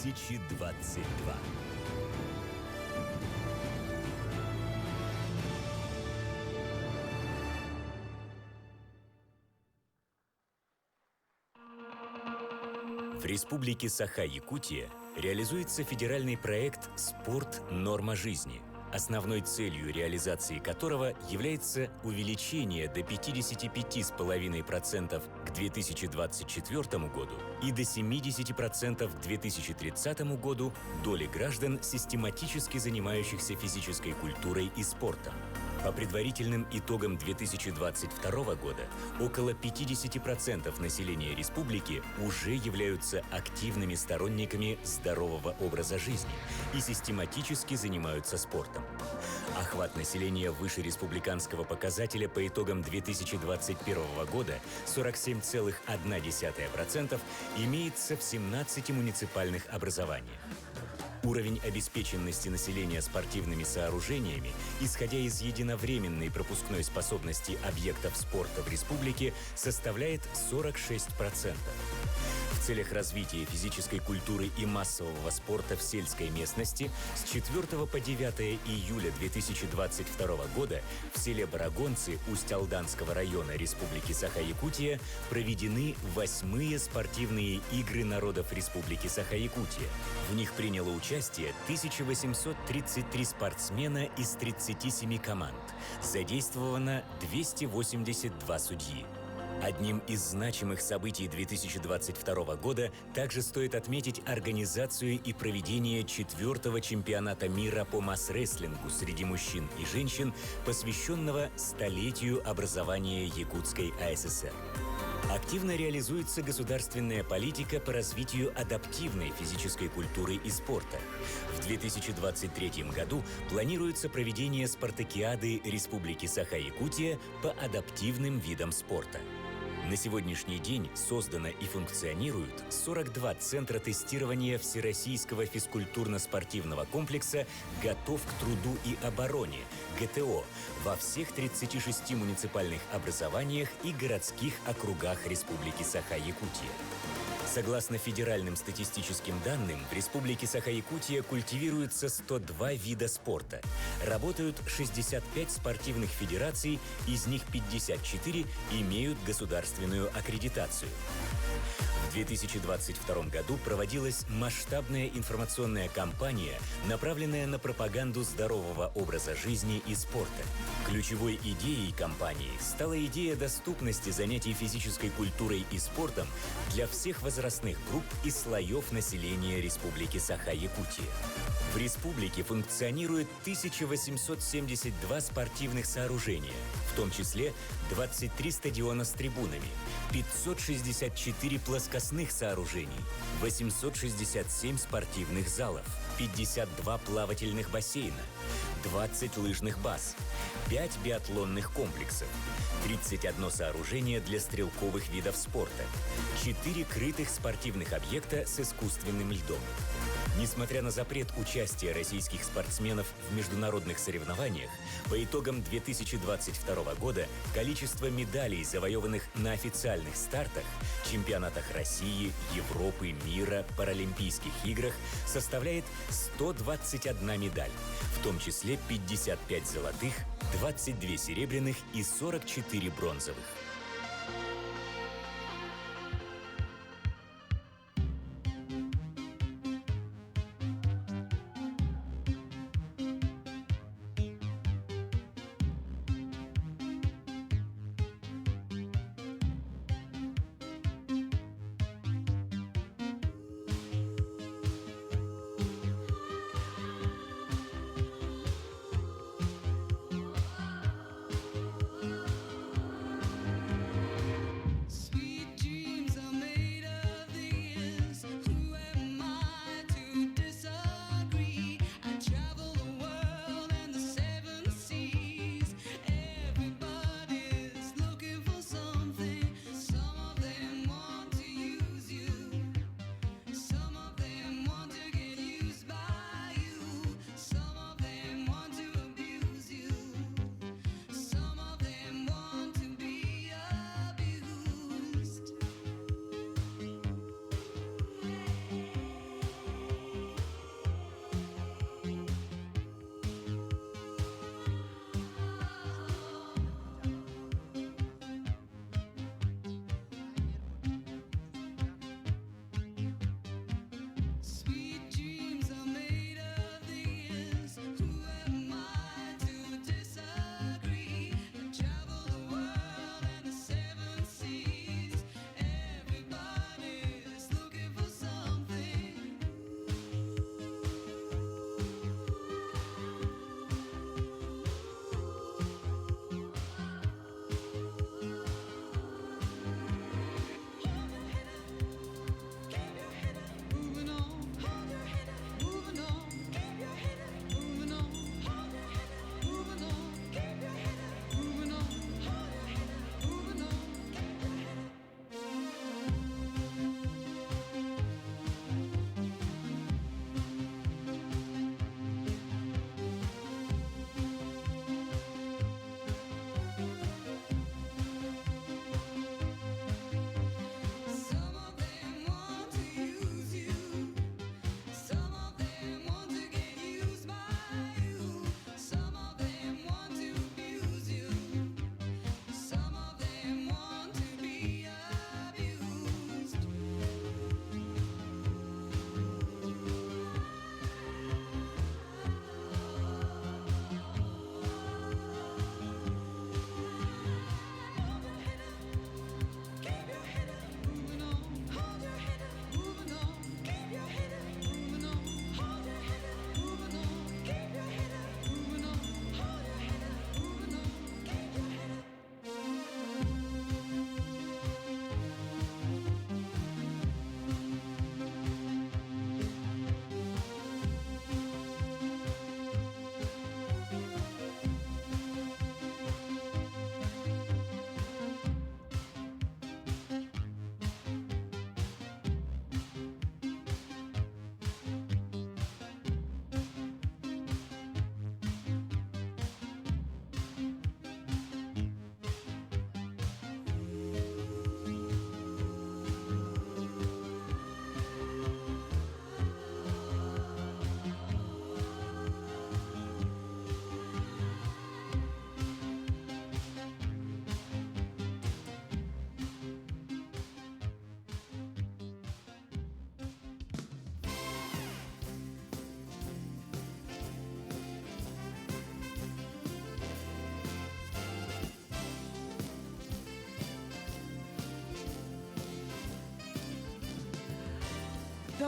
2022. В Республике Саха-Якутия реализуется федеральный проект «Спорт. Норма жизни», основной целью реализации которого является увеличение до 55,5% к 2024 году и до 70% к 2030 году доли граждан, систематически занимающихся физической культурой и спортом. По предварительным итогам 2022 года около 50% населения республики уже являются активными сторонниками здорового образа жизни и систематически занимаются спортом. Охват населения выше республиканского показателя по итогам 2021 года 47,1% имеется в 17 муниципальных образованиях. Уровень обеспеченности населения спортивными сооружениями, исходя из единовременной пропускной способности объектов спорта в республике, составляет 46%. В целях развития физической культуры и массового спорта в сельской местности с 4 по 9 июля 2022 года в селе Барагонцы Усть-Алданского района Республики Саха-Якутия проведены 8-е спортивные игры народов Республики Саха-Якутия. В них приняло участие 1833 спортсмена из 37 команд. Задействовано 282 судьи. Одним из значимых событий 2022 года также стоит отметить организацию и проведение 4-го чемпионата мира по масс-рестлингу среди мужчин и женщин, посвященного столетию образования Якутской АССР. Активно реализуется государственная политика по развитию адаптивной физической культуры и спорта. В 2023 году планируется проведение спартакиады Республики Саха-Якутия по адаптивным видам спорта. На сегодняшний день создано и функционируют 42 центра тестирования Всероссийского физкультурно-спортивного комплекса «Готов к труду и обороне» ГТО во всех 36 муниципальных образованиях и городских округах Республики Саха-Якутия. Согласно федеральным статистическим данным, в Республике Саха-Якутия культивируется 102 вида спорта. Работают 65 спортивных федераций, из них 54 имеют государственную аккредитацию. В 2022 году проводилась масштабная информационная кампания, направленная на пропаганду здорового образа жизни и спорта. Ключевой идеей кампании стала идея доступности занятий физической культурой и спортом для всех возрастных групп и слоев населения Республики Саха-Якутия. В республике функционирует 1872 спортивных сооружения, в том числе 23 стадиона с трибунами, 564 плоскостных сооружений, 867 спортивных залов, 52 плавательных бассейна, 20 лыжных баз, 5 биатлонных комплексов, 31 сооружение для стрелковых видов спорта, 4 крытых спортивных объекта с искусственным льдом. Несмотря на запрет участия российских спортсменов в международных соревнованиях, по итогам 2022 года количество медалей, завоеванных на официальных стартах, чемпионатах России, Европы, мира, Паралимпийских играх, составляет 121 медаль, в том числе 55 золотых, 22 серебряных и 44 бронзовых.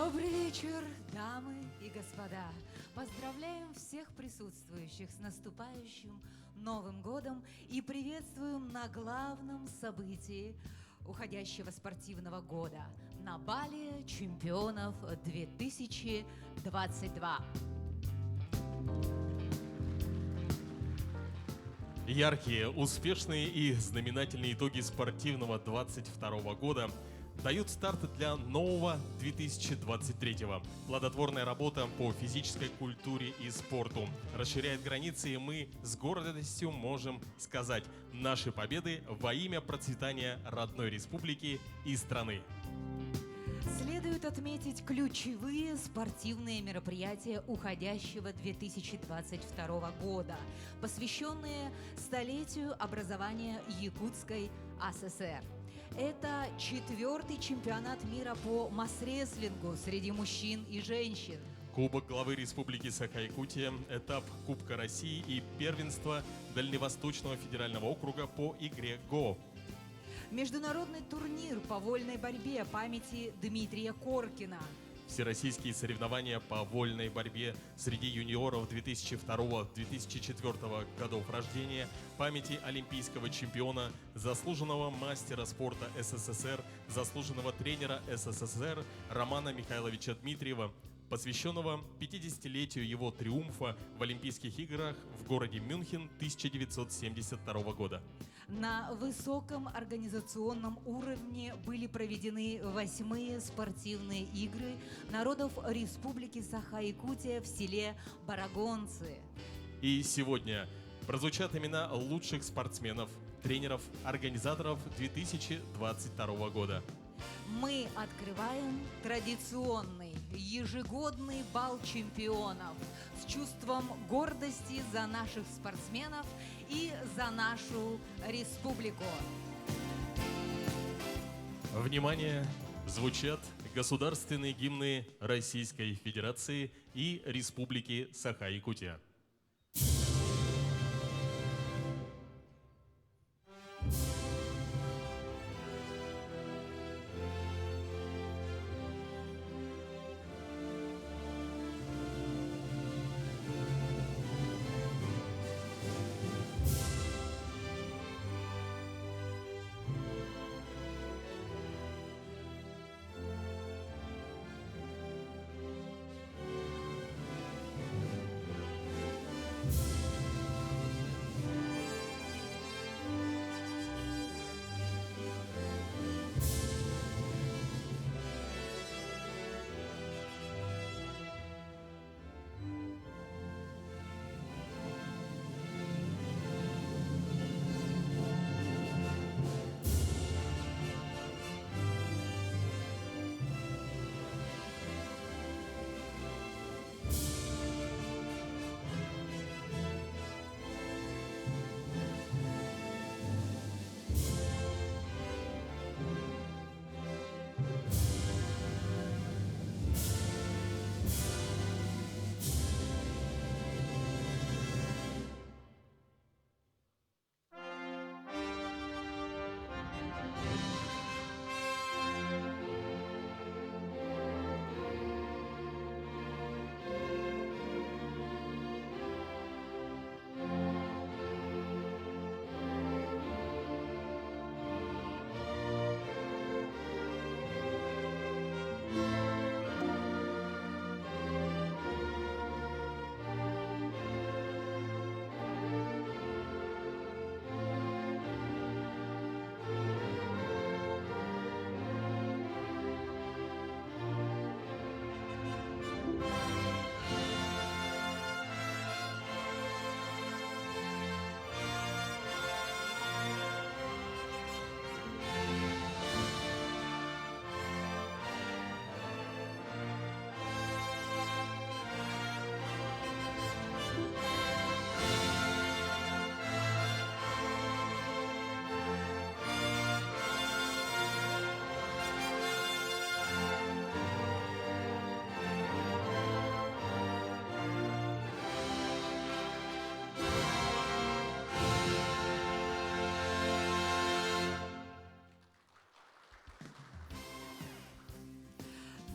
Добрый вечер, дамы и господа! Поздравляем всех присутствующих с наступающим Новым годом и приветствуем на главном событии уходящего спортивного года на Бале чемпионов 2022. Яркие, успешные и знаменательные итоги спортивного 22 года дают старт для нового 2023-го. Плодотворная работа по физической культуре и спорту расширяет границы, и мы с гордостью можем сказать: наши победы во имя процветания родной республики и страны. Следует отметить ключевые спортивные мероприятия уходящего 2022 года, посвященные столетию образования Якутской АССР. Это 4-й чемпионат мира по масс-рестлингу среди мужчин и женщин. Кубок главы Республики Саха-Якутия, этап Кубка России и первенство Дальневосточного федерального округа по игре ГО. Международный турнир по вольной борьбе памяти Дмитрия Коркина. Всероссийские соревнования по вольной борьбе среди юниоров 2002-2004 годов рождения памяти олимпийского чемпиона, заслуженного мастера спорта СССР, заслуженного тренера СССР Романа Михайловича Дмитриева, посвященного 50-летию его триумфа в Олимпийских играх в городе Мюнхен 1972 года. На высоком организационном уровне были проведены 8-е спортивные игры народов Республики Саха-Якутия в селе Барагонцы. И сегодня прозвучат имена лучших спортсменов, тренеров, организаторов 2022 года. Мы открываем традиционный ежегодный бал чемпионов с чувством гордости за наших спортсменов и за нашу республику. Внимание! Звучат государственные гимны Российской Федерации и Республики Саха-Якутия.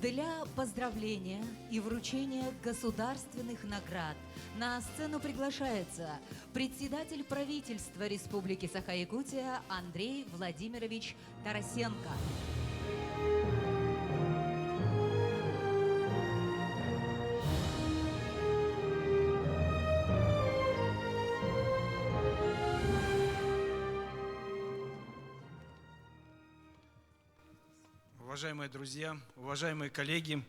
Для поздравления и вручения государственных наград на сцену приглашается председатель правительства Республики Саха-Якутия Андрей Владимирович Тарасенко. Уважаемые друзья, уважаемые коллеги,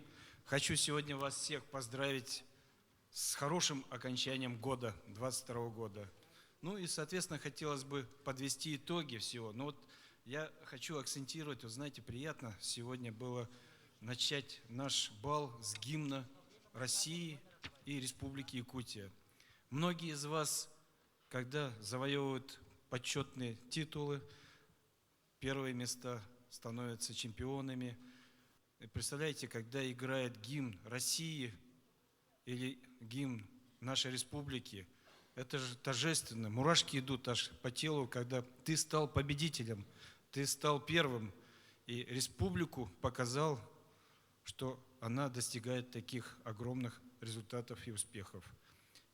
хочу сегодня вас всех поздравить с хорошим окончанием года, 2022 года. Ну и, соответственно, хотелось бы подвести итоги всего. Но вот я хочу акцентировать, вы знаете, приятно сегодня было начать наш бал с гимна России и Республики Якутия. Многие из вас, когда завоевывают почетные титулы, первые места, становятся чемпионами. И представляете, когда играет гимн России или гимн нашей республики, это же торжественно. Мурашки идут аж по телу, когда ты стал победителем, ты стал первым. И республику показал, что она достигает таких огромных результатов и успехов.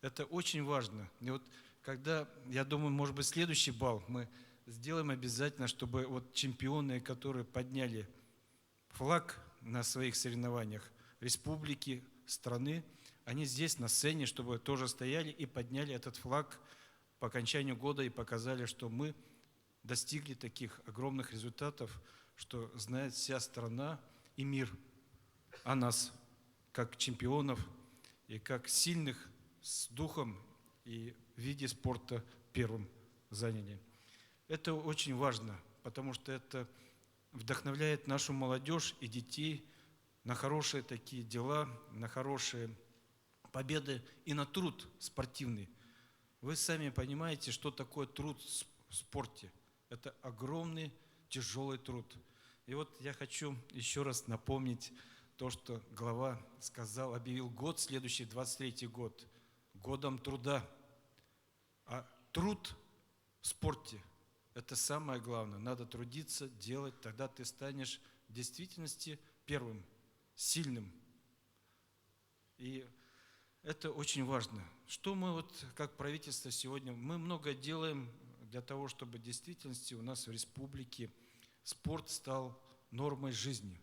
Это очень важно. И вот когда, я думаю, может быть, следующий бал мы сделаем обязательно, чтобы вот чемпионы, которые подняли флаг на своих соревнованиях республики, страны, они здесь на сцене, чтобы тоже стояли и подняли этот флаг по окончанию года и показали, что мы достигли таких огромных результатов, что знает вся страна и мир о нас, как чемпионов и как сильных с духом и в виде спорта первым заняли. Это очень важно, потому что это вдохновляет нашу молодежь и детей на хорошие такие дела, на хорошие победы и на труд спортивный. Вы сами понимаете, что такое труд в спорте. Это огромный, тяжелый труд. И вот я хочу еще раз напомнить то, что глава сказал, объявил год, следующий, 23-й год, годом труда. А труд в спорте – это самое главное. Надо трудиться, делать, тогда ты станешь в действительности первым, сильным. И это очень важно. Что мы вот как правительство сегодня, мы много делаем для того, чтобы в действительности у нас в республике спорт стал нормой жизни.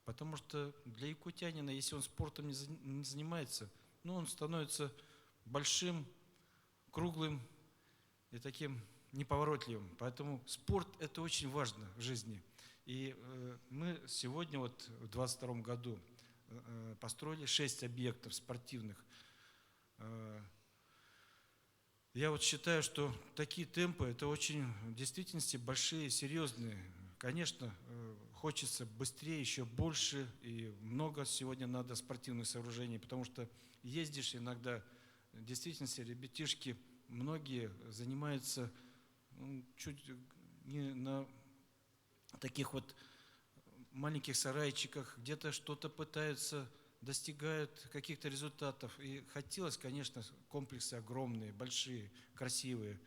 Потому что для якутянина, если он спортом не занимается, ну, он становится большим, круглым и таким неповоротливым. Поэтому спорт – это очень важно в жизни. И мы сегодня вот в 2022 году построили 6 объектов спортивных. Я вот считаю, что такие темпы – это очень в действительности большие, серьезные. Конечно, хочется быстрее, еще больше, и много сегодня надо спортивных сооружений, потому что ездишь иногда, в действительности ребятишки, многие занимаются чуть не на таких вот маленьких сарайчиках, где-то что-то пытаются, достигают каких-то результатов. И хотелось, конечно, комплексы огромные, большие, красивые.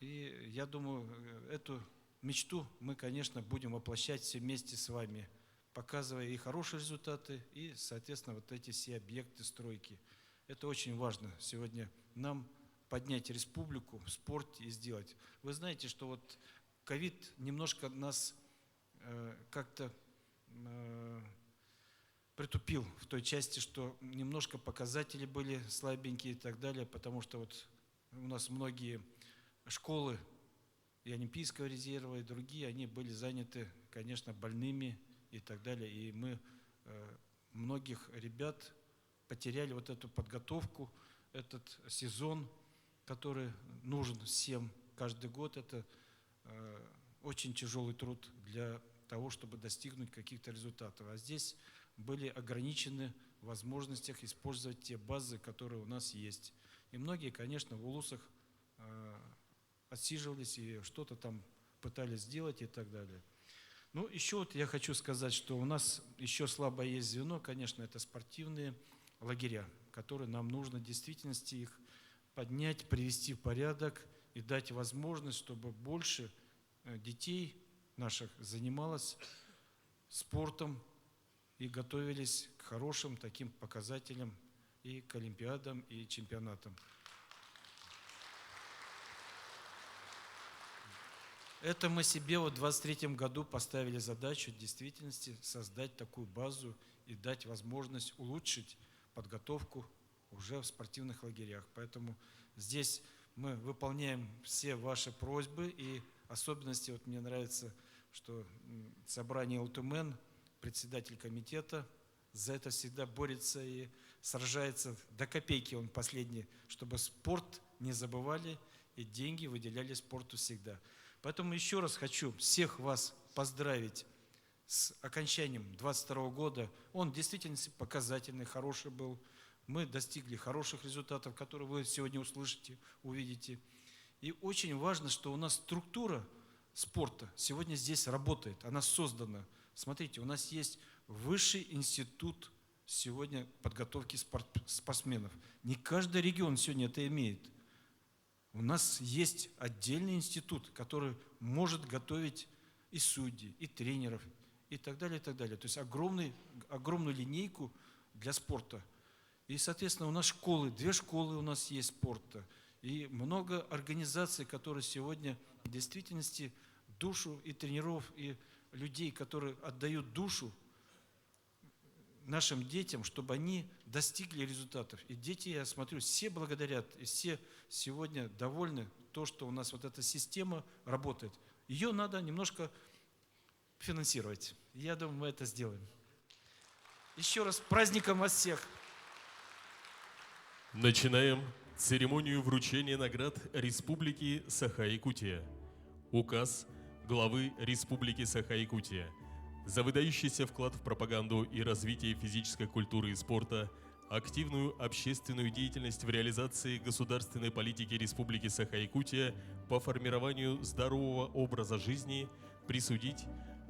И я думаю, эту мечту мы, конечно, будем воплощать все вместе с вами, показывая и хорошие результаты, и, соответственно, вот эти все объекты стройки. Это очень важно сегодня нам поднять республику в спорте и сделать. Вы знаете, что вот ковид немножко нас как-то притупил в той части, что немножко показатели были слабенькие и так далее, потому что вот у нас многие школы и Олимпийского резерва, и другие, они были заняты, конечно, больными и так далее. И мы многих ребят потеряли вот эту подготовку, этот сезон, который нужен всем каждый год. Это очень тяжелый труд для того, чтобы достигнуть каких-то результатов. А здесь были ограничены в возможностях использовать те базы, которые у нас есть. И многие, конечно, в улусах отсиживались и что-то там пытались сделать и так далее. Ну, еще вот я хочу сказать, что у нас еще слабое есть звено, конечно, это спортивные лагеря, которые нам нужно в действительности их поднять, привести в порядок и дать возможность, чтобы больше детей наших занималось спортом и готовились к хорошим таким показателям и к олимпиадам, и чемпионатам. Это мы себе в 2023 году поставили задачу в действительности создать такую базу и дать возможность улучшить подготовку уже в спортивных лагерях. Поэтому здесь мы выполняем все ваши просьбы, и особенности, вот мне нравится, что собрание ЛТМН, председатель комитета, за это всегда борется и сражается до копейки, он последний, чтобы спорт не забывали и деньги выделяли спорту всегда. Поэтому еще раз хочу всех вас поздравить с окончанием 2022 года. Он действительно показательный, хороший был. Мы достигли хороших результатов, которые вы сегодня услышите, увидите. И очень важно, что у нас структура спорта сегодня здесь работает, она создана. Смотрите, у нас есть высший институт сегодня подготовки спортсменов. Не каждый регион сегодня это имеет. У нас есть отдельный институт, который может готовить и судей, и тренеров, и так далее, и так далее. То есть огромную линейку для спорта. И, соответственно, у нас школы, 2 школы у нас есть спорта. И много организаций, которые сегодня в действительности душу и тренеров, и людей, которые отдают душу нашим детям, чтобы они достигли результатов. И дети, я смотрю, все благодарят, и все сегодня довольны то, что у нас вот эта система работает. Ее надо немножко финансировать. Я думаю, мы это сделаем. Еще раз, с праздником вас всех! Начинаем церемонию вручения наград Республики Саха-Якутия. Указ главы Республики Саха-Якутия за выдающийся вклад в пропаганду и развитие физической культуры и спорта, активную общественную деятельность в реализации государственной политики Республики Саха-Якутия по формированию здорового образа жизни присудить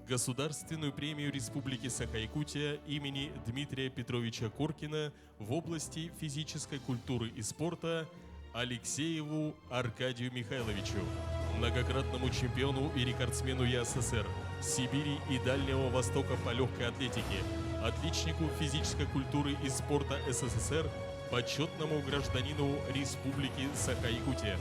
Государственную премию Республики Саха-Якутия имени Дмитрия Петровича Коркина в области физической культуры и спорта Алексееву Аркадию Михайловичу, многократному чемпиону и рекордсмену ЕССР, Сибири и Дальнего Востока по легкой атлетике, отличнику физической культуры и спорта СССР, почетному гражданину Республики Саха-Якутия.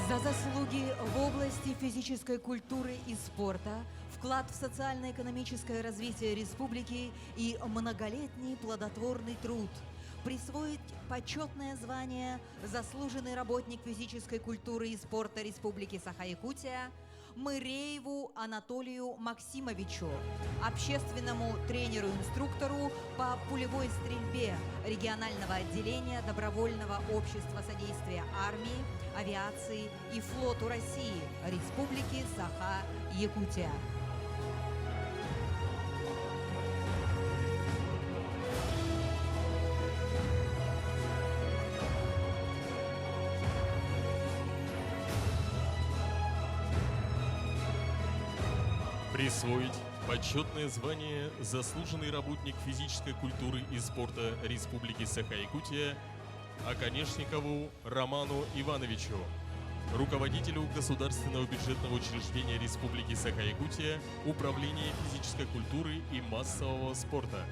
За заслуги в области физической культуры и спорта, вклад в социально-экономическое развитие республики и многолетний плодотворный труд присвоить почетное звание «Заслуженный работник физической культуры и спорта Республики Саха-Якутия» Мырееву Анатолию Максимовичу, общественному тренеру-инструктору по пулевой стрельбе регионального отделения Добровольного общества содействия армии, авиации и флоту России Республики Саха-Якутия. Присвоить почетное звание «Заслуженный работник физической культуры и спорта Республики Саха-Якутия» Оконешникову Роману Ивановичу, руководителю Государственного бюджетного учреждения Республики Саха-Якутия Управления физической культуры и массового спорта.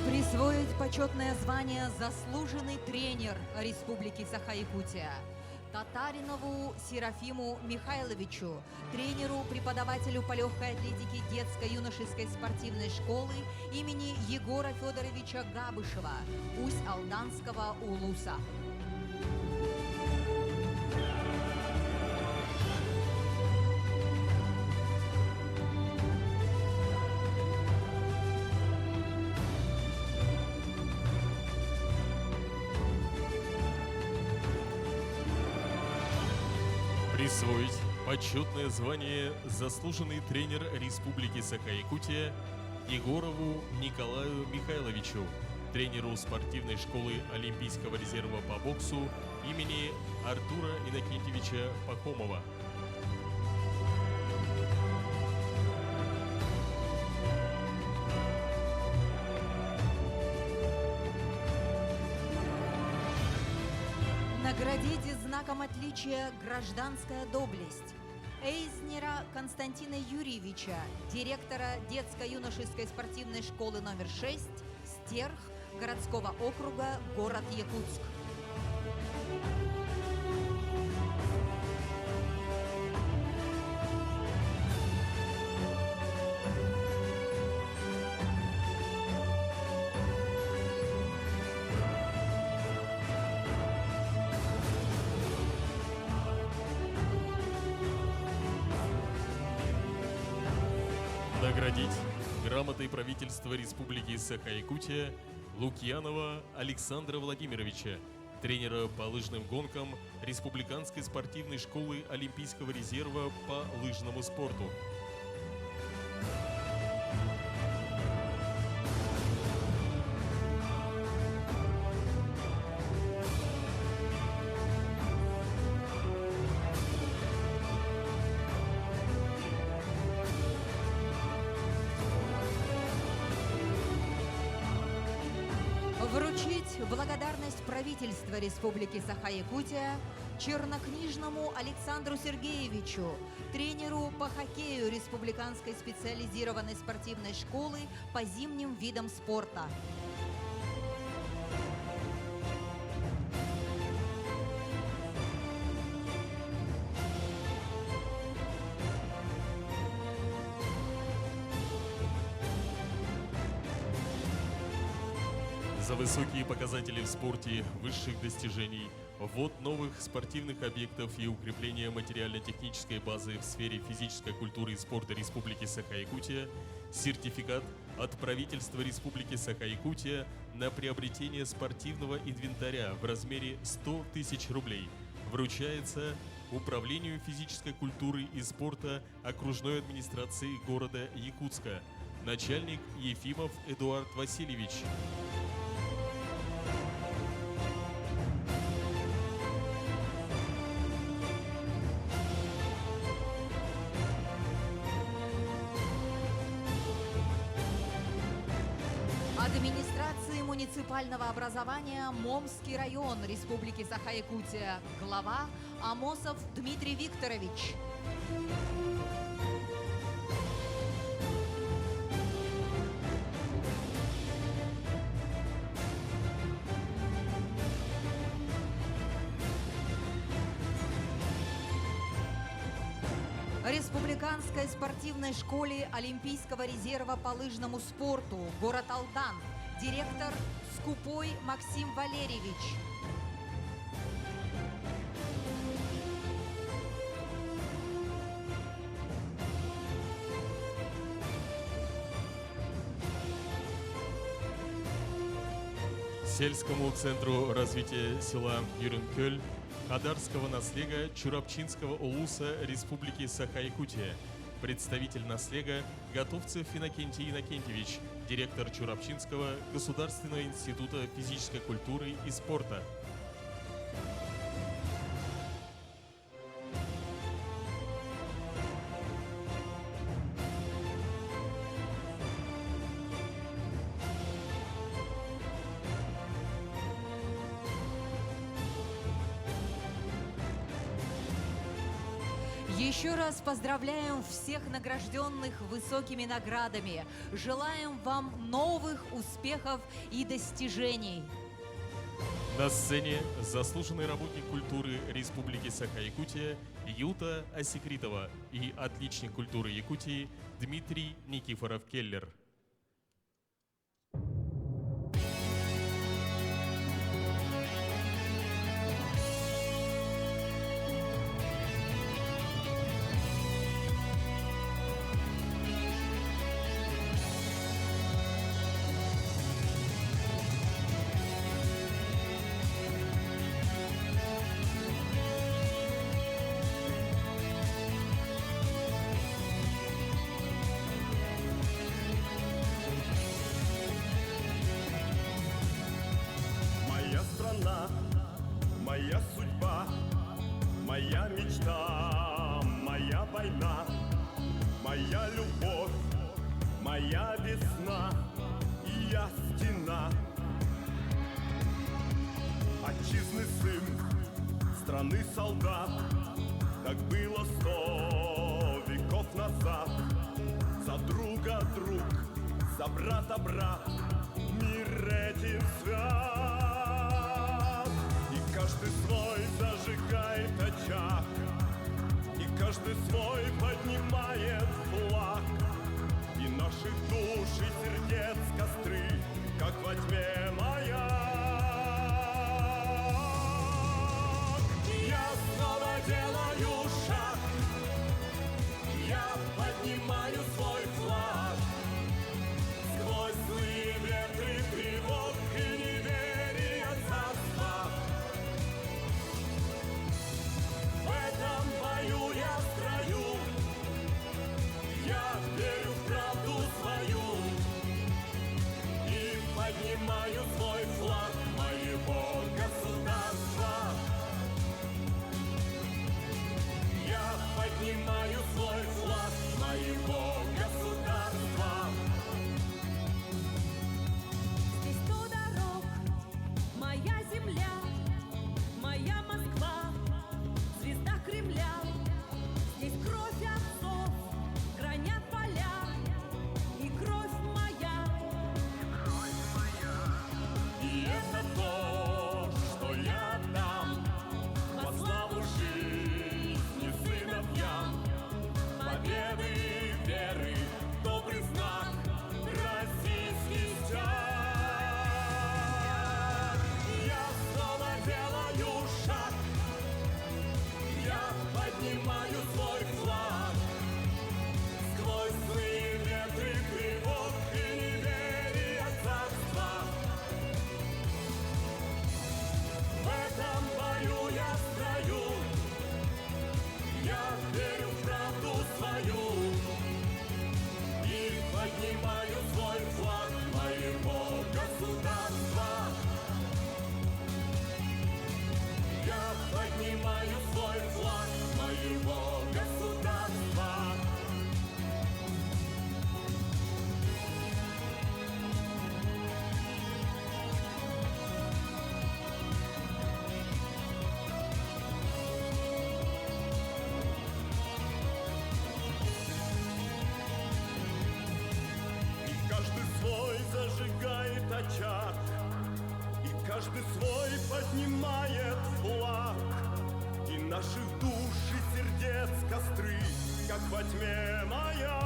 Присвоить почетное звание «Заслуженный тренер Республики Саха-Якутия» Татаринову Серафиму Михайловичу, тренеру-преподавателю по легкой атлетике детско-юношеской спортивной школы имени Егора Федоровича Габышева, Усть-Алданского улуса. Присвоить Почетное звание «Заслуженный тренер Республики Саха-Якутия» Егорову Николаю Михайловичу, тренеру спортивной школы Олимпийского резерва по боксу имени Артура Иннокентьевича Пахомова. Наградите знаком отличия «Гражданская доблесть» Эйзнера Константина Юрьевича, директора детско-юношеской спортивной школы номер 6 «Стерх» городского округа, город Якутск. Наградить грамотой правительства Республики Саха-Якутия Лукьянова Александра Владимировича, тренера по лыжным гонкам Республиканской спортивной школы Олимпийского резерва по лыжному спорту. Вручить благодарность правительства Республики Саха-Якутия чернокнижному Александру Сергеевичу, тренеру по хоккею Республиканской специализированной спортивной школы по зимним видам спорта. За высокие показатели в спорте, высших достижений, ввод новых спортивных объектов и укрепление материально-технической базы в сфере физической культуры и спорта Республики Саха-Якутия, сертификат от правительства Республики Саха-Якутия на приобретение спортивного инвентаря в размере 100 тысяч рублей вручается Управлению физической культуры и спорта окружной администрации города Якутска, начальник Ефимов Эдуард Васильевич. Администрации муниципального образования Момский район Республики Саха-Якутия, глава Амосов Дмитрий Викторович. Республиканской спортивной школе Олимпийского резерва по лыжному спорту, город Алдан, директор Скупой Максим Валерьевич. Сельскому центру развития села Юренкёль Адарского наслега Чурапчинского улуса Республики Саха-Якутия, представитель наслега Готовцев Иннокентий Иннокентьевич, директор Чурапчинского государственного института физической культуры и спорта. Еще раз поздравляем всех награжденных высокими наградами. Желаем вам новых успехов и достижений. На сцене заслуженный работник культуры Республики Саха-Якутия Юта Осекритова и отличник культуры Якутии Дмитрий Никифоров-Келлер. моя весна, и я стена. Отчизны сын, страны солдат, так было 100 веков назад. За друга друг, за брата брат, мир этим свят. И каждый свой зажигает очаг, и каждый свой поднимает флаг. И наших душ и сердец костры, как во тьме маяк. Я снова делаю шаг, я поднимаю свой флаг. Сквозь злые ветры тревог и неверия царства. В этом бою я в строю, я верю в правду свою и поднимаю свой флаг моего государства. Я поднимаю свой флаг моего государства. Здесь 100 дорог, моя земля, моя Москва, звезда Кремля. Здесь кровь отцов гранят поля, и кровь моя. И это то, что я дам во славу жизни сыновьям. Победы, веры, добрый знак российский стяг. Я снова делаю шаг, я поднимаю свой флаг. Сквозь злые ветры тревог и неверия царства. В этом бою я стою, я верю в правду свою и поднимаю свой флаг моего государства. Я поднимаю свой флаг моего государства. И каждый свой зажигает очаг, и каждый свой поднимает флаг. И наших душ и сердец костры, как во тьме маяк.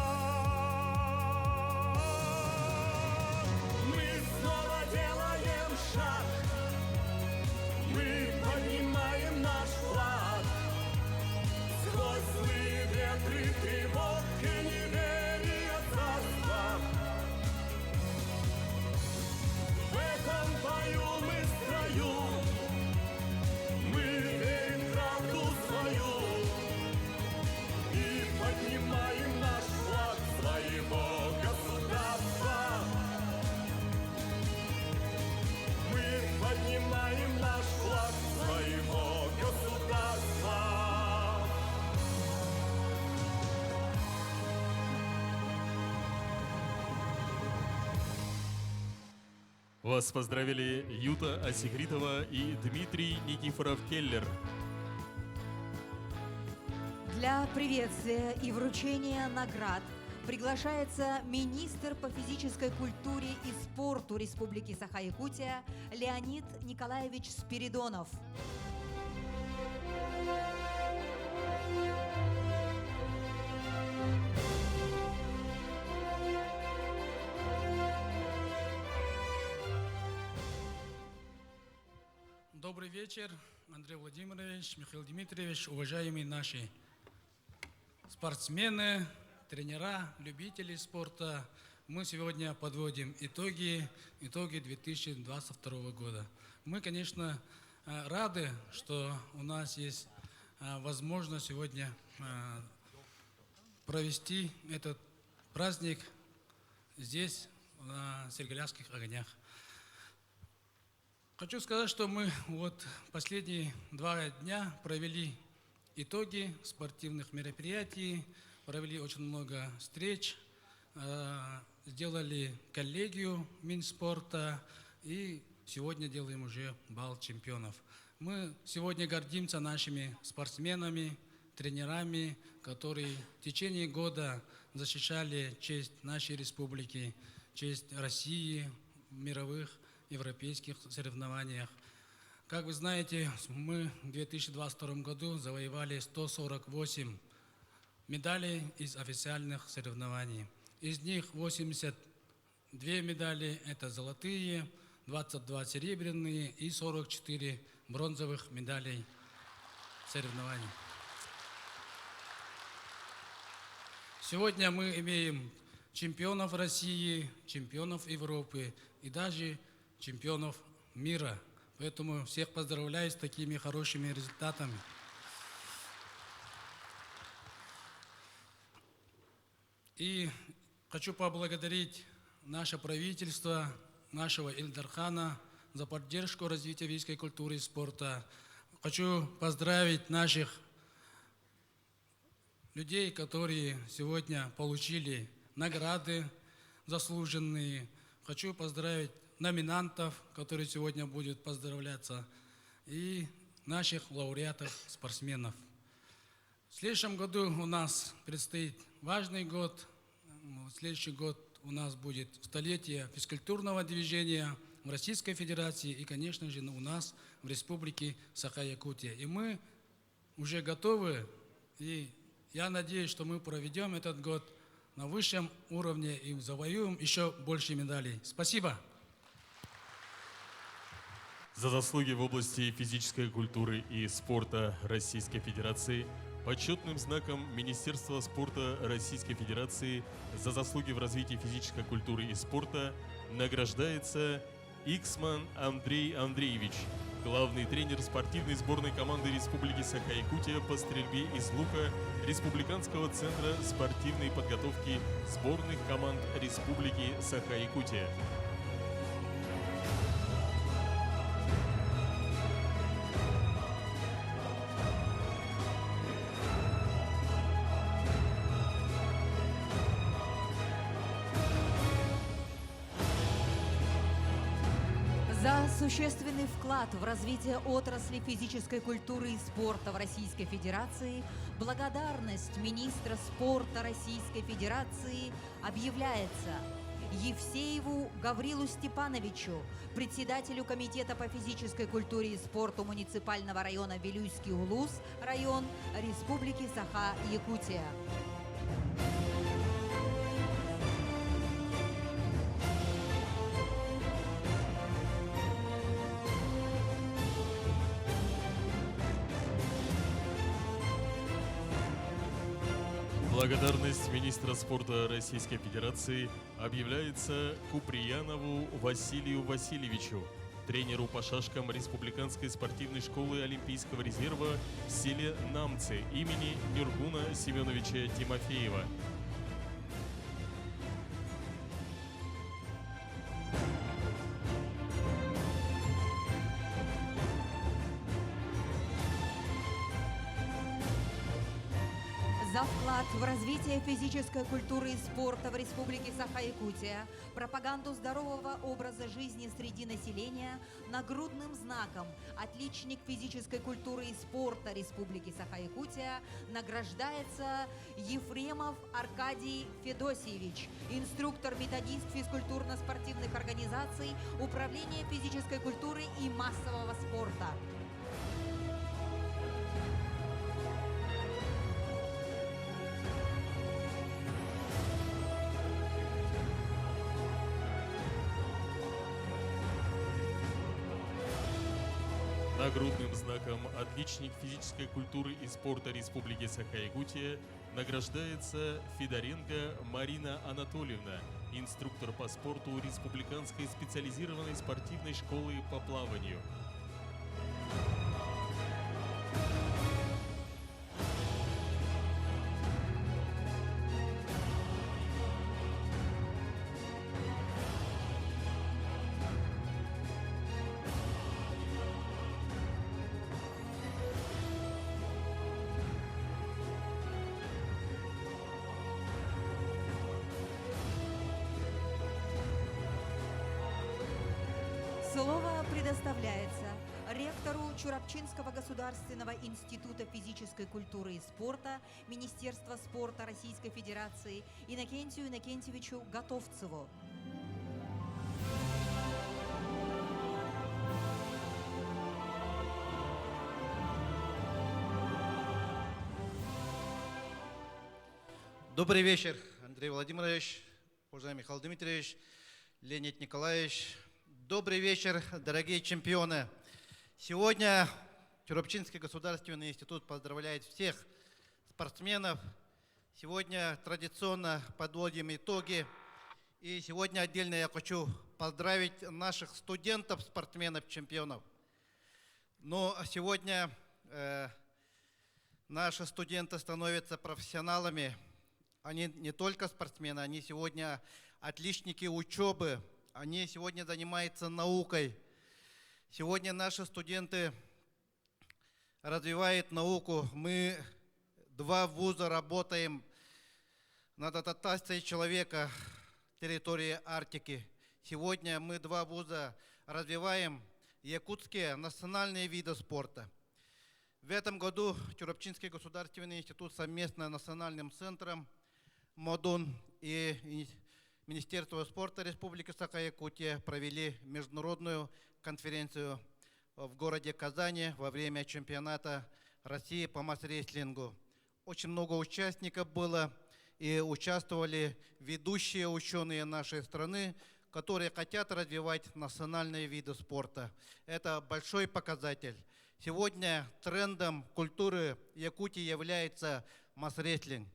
Мы снова делаем шаг, мы поднимаем наш флаг. Сквозь злые ветры тревог и неверия царства. В этом бою мы в строю, мы верим в правду свою и поднимаем наш флаг своего государства. Мы поднимаем наш флаг своего государства. Вас поздравили Юта Асигритова и Дмитрий Никифоров-Келлер. Для приветствия и вручения наград приглашается министр по физической культуре и спорту Республики Саха-Якутия Леонид Николаевич Спиридонов. Добрый вечер, Андрей Владимирович, Михаил Дмитриевич, уважаемые наши спортсмены, тренера, любители спорта. Мы сегодня подводим итоги 2022 года. Мы, конечно, рады, что у нас есть возможность сегодня провести этот праздник здесь, на Сергалярских огнях. Хочу сказать, что мы вот последние 2 дня провели итоги спортивных мероприятий, провели очень много встреч, сделали коллегию Минспорта и сегодня делаем уже бал чемпионов. Мы сегодня гордимся нашими спортсменами, тренерами, которые в течение года защищали честь нашей республики, честь России в мировых европейских соревнованиях. Как вы знаете, мы в 2022 году завоевали 148 медалей из официальных соревнований. Из них 82 медали – это золотые, 22 серебряные и 44 бронзовых медалей соревнований. Сегодня мы имеем чемпионов России, чемпионов Европы и даже чемпионов мира. Поэтому всех поздравляю с такими хорошими результатами. И хочу поблагодарить наше правительство, нашего Ильдархана за поддержку развития физической культуры и спорта. Хочу поздравить наших людей, которые сегодня получили награды заслуженные. Хочу поздравить номинантов, которые сегодня будут поздравляться, и наших лауреатов, спортсменов. В следующем году у нас предстоит важный год. В следующий год у нас будет столетие физкультурного движения в Российской Федерации и, конечно же, у нас в Республике Саха-Якутия. И мы уже готовы, и я надеюсь, что мы проведем этот год на высшем уровне и завоюем еще больше медалей. Спасибо. За заслуги в области физической культуры и спорта Российской Федерации почетным знаком Министерства спорта Российской Федерации за заслуги в развитии физической культуры и спорта награждается Иксман Андрей Андреевич, главный тренер спортивной сборной команды Республики Саха-Якутия по стрельбе из лука Республиканского центра спортивной подготовки сборных команд Республики Саха-Якутия. За существенный вклад в развитие отрасли физической культуры и спорта в Российской Федерации благодарность министра спорта Российской Федерации объявляется Евсееву Гаврилу Степановичу, председателю Комитета по физической культуре и спорту муниципального района Вилюйский Улус, район Республики Саха-Якутия. Благодарность министра спорта Российской Федерации объявляется Куприянову Василию Васильевичу, тренеру по шашкам Республиканской спортивной школы Олимпийского резерва в селе Намцы имени Нюргуна Семеновича Тимофеева. За вклад в развитие физической культуры и спорта в Республике Саха-Якутия, пропаганду здорового образа жизни среди населения, нагрудным знаком «Отличник физической культуры и спорта Республики Саха-Якутия» награждается Ефремов Аркадий Федосеевич, инструктор-методист физкультурно-спортивных организаций Управления физической культуры и массового спорта. Нагрудным знаком «Отличник физической культуры и спорта Республики Саха-Якутия» награждается Федоренко Марина Анатольевна, инструктор по спорту Республиканской специализированной спортивной школы по плаванию. Слово предоставляется ректору Чурапчинского государственного института физической культуры и спорта Министерства спорта Российской Федерации Иннокентию Иннокентьевичу Готовцеву. Добрый вечер, Андрей Владимирович, уважаемый Михаил Дмитриевич, Леонид Николаевич. Добрый вечер, дорогие чемпионы. Сегодня Чурапчинский государственный институт поздравляет всех спортсменов. Сегодня традиционно подводим итоги. И сегодня отдельно я хочу поздравить наших студентов, спортсменов, чемпионов. Но сегодня наши студенты становятся профессионалами. Они не только спортсмены, они сегодня отличники учебы, они сегодня занимаются наукой. Сегодня наши студенты развивают науку. Мы 2 вуза работаем над адаптацией человека территории Арктики. Сегодня мы 2 вуза развиваем якутские национальные виды спорта. В этом году Чурапчинский государственный институт совместно с Национальным центром МОДУН и Министерство спорта Республики Саха-Якутия провели международную конференцию в городе Казани во время чемпионата России по масс-рестлингу. Очень много участников было, и участвовали ведущие ученые нашей страны, которые хотят развивать национальные виды спорта. Это большой показатель. Сегодня трендом культуры Якутии является масс-рестлинг.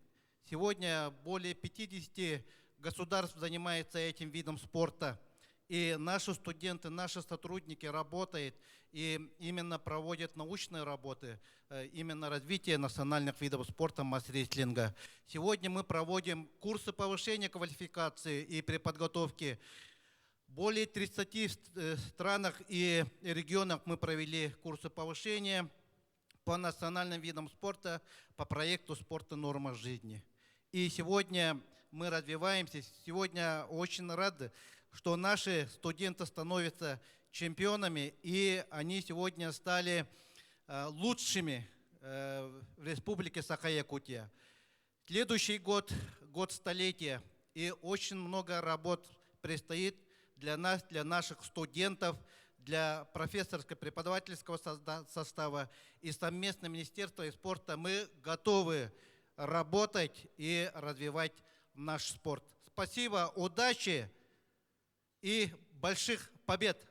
Сегодня более 50 государств занимаются этим видом спорта. И наши студенты, наши сотрудники работают и именно проводят научные работы, именно развитие национальных видов спорта масс-рестлинга. Сегодня мы проводим курсы повышения квалификации и при подготовке. Более 30 странах и регионах мы провели курсы повышения по национальным видам спорта по проекту «Спорт и норма жизни». И сегодня мы развиваемся. Сегодня очень рады, что наши студенты становятся чемпионами, и они сегодня стали лучшими в Республике Саха-Якутия. Следующий год – год столетия, и очень много работ предстоит для нас, для наших студентов, для профессорско-преподавательского состава и совместно Министерства спорта. Мы готовы работать и развивать наш спорт. Спасибо, удачи и больших побед!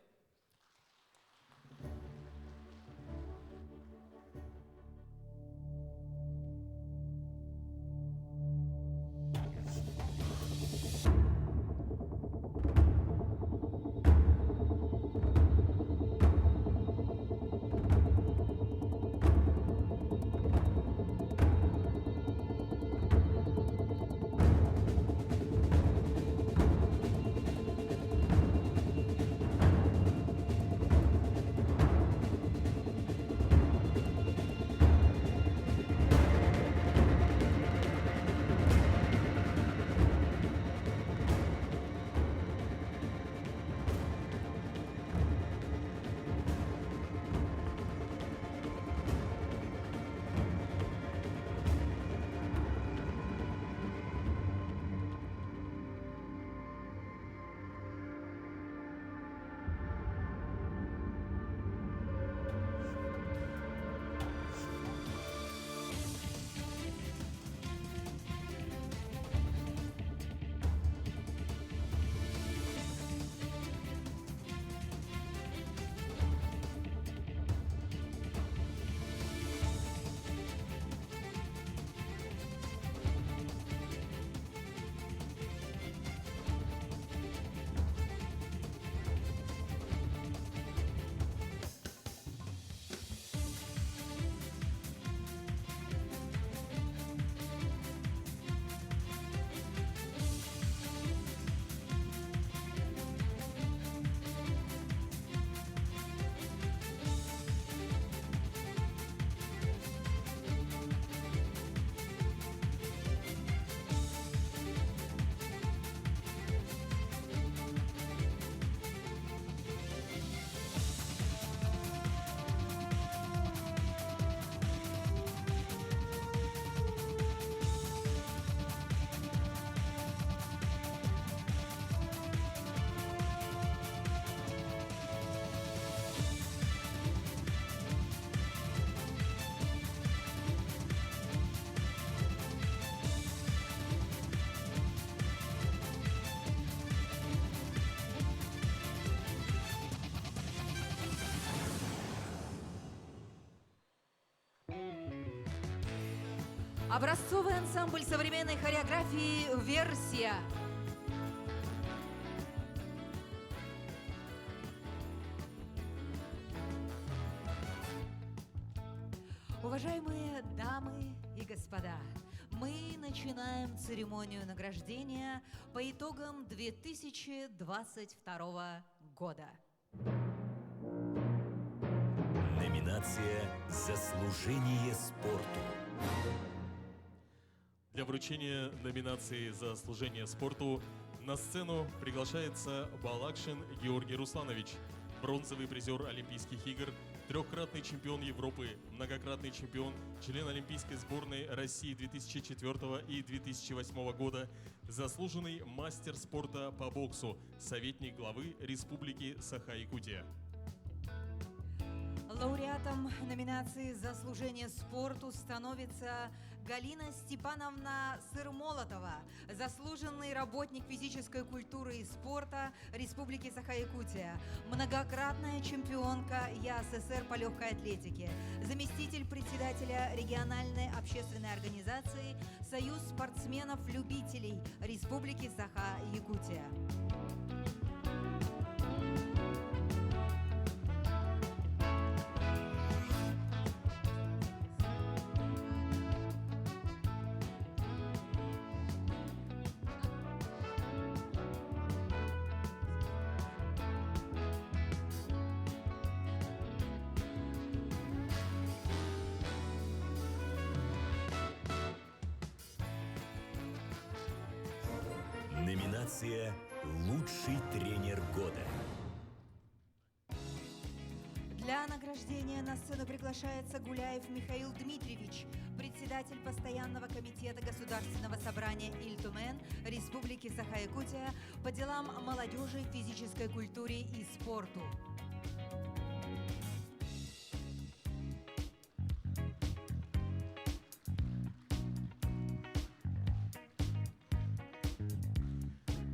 Образцовый ансамбль современной хореографии «Версия». Уважаемые дамы и господа, мы начинаем церемонию награждения по итогам 2022 года. Номинация «Заслужение спорту». Для вручения номинации за служение спорту на сцену приглашается Балакшин Георгий Русланович, бронзовый призер Олимпийских игр, трехкратный чемпион Европы, многократный чемпион, член Олимпийской сборной России 2004 и 2008 года, заслуженный мастер спорта по боксу, советник главы Республики Саха-Якутия. Лауреатом номинации «За служение спорту» становится Галина Степановна Сырмолотова, заслуженный работник физической культуры и спорта Республики Саха-Якутия, многократная чемпионка ЯССР по легкой атлетике, заместитель председателя региональной общественной организации «Союз спортсменов-любителей Республики Саха-Якутия». Номинация «Лучший тренер года». Для награждения на сцену приглашается Гуляев Михаил Дмитриевич, председатель постоянного комитета Государственного собрания Ильтумен Республики Саха-Якутия по делам молодежи, физической культуре и спорту.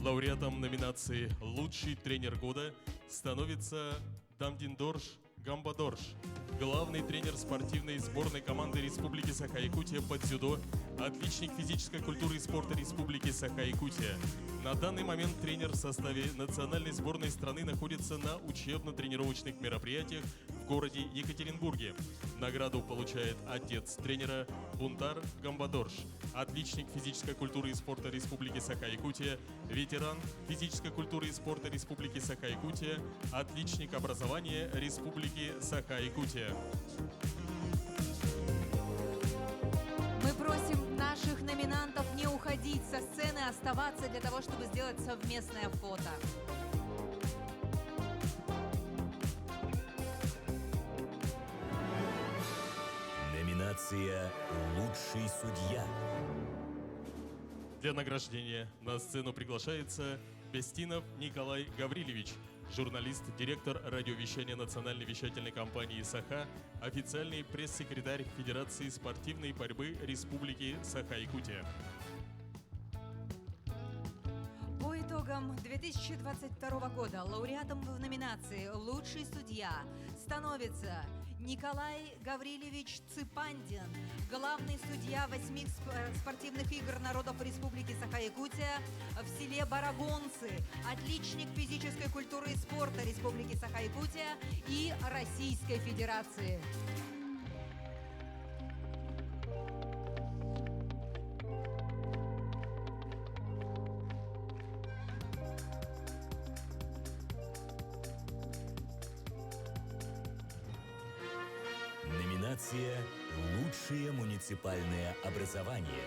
Лауреатом номинации «Лучший тренер года» становится Дамдиндорж Гамбадорж, главный тренер спортивной сборной команды Республики Саха-Якутия по дзюдо, отличник физической культуры и спорта Республики Саха-Якутия. На данный момент тренер в составе национальной сборной страны находится на учебно-тренировочных мероприятиях в городе Екатеринбурге. Награду получает отец тренера Бунтар Гамбадорж, отличник физической культуры и спорта Республики Саха-Якутия, ветеран физической культуры и спорта Республики Саха-Якутия, отличник образования Республики Саха-Якутия. Мы просим наших номинантов не уходить со сцены, а оставаться для того, чтобы сделать совместное фото. Номинация «Лучший судья». Для награждения на сцену приглашается Бестинов Николай Гаврилевич, журналист, директор радиовещания национальной вещательной компании «Саха», официальный пресс-секретарь Федерации спортивной борьбы Республики Саха-Якутия. По итогам 2022 года лауреатом в номинации «Лучший судья» становится Николай Гаврилевич Цыпандин, главный судья 8 спортивных игр народов Республики Саха-Якутия в селе Барагонцы, отличник физической культуры и спорта Республики Саха-Якутия и Российской Федерации. Номинация «Лучшее муниципальное образование».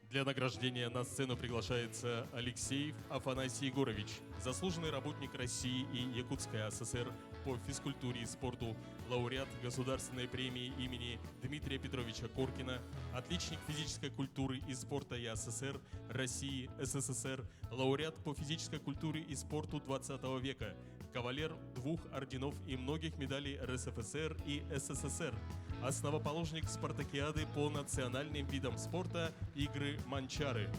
Для награждения на сцену приглашается Алексеев Афанасий Егорович, заслуженный работник России и Якутской АССР по физкультуре и спорту, лауреат Государственной премии имени Дмитрия Петровича Коркина, отличник физической культуры и спорта ЯССР, России, СССР, лауреат по физической культуре и спорту 20 века, кавалер 2 орденов и многих медалей РСФСР и СССР, основоположник спартакиады по национальным видам спорта игры Манчары.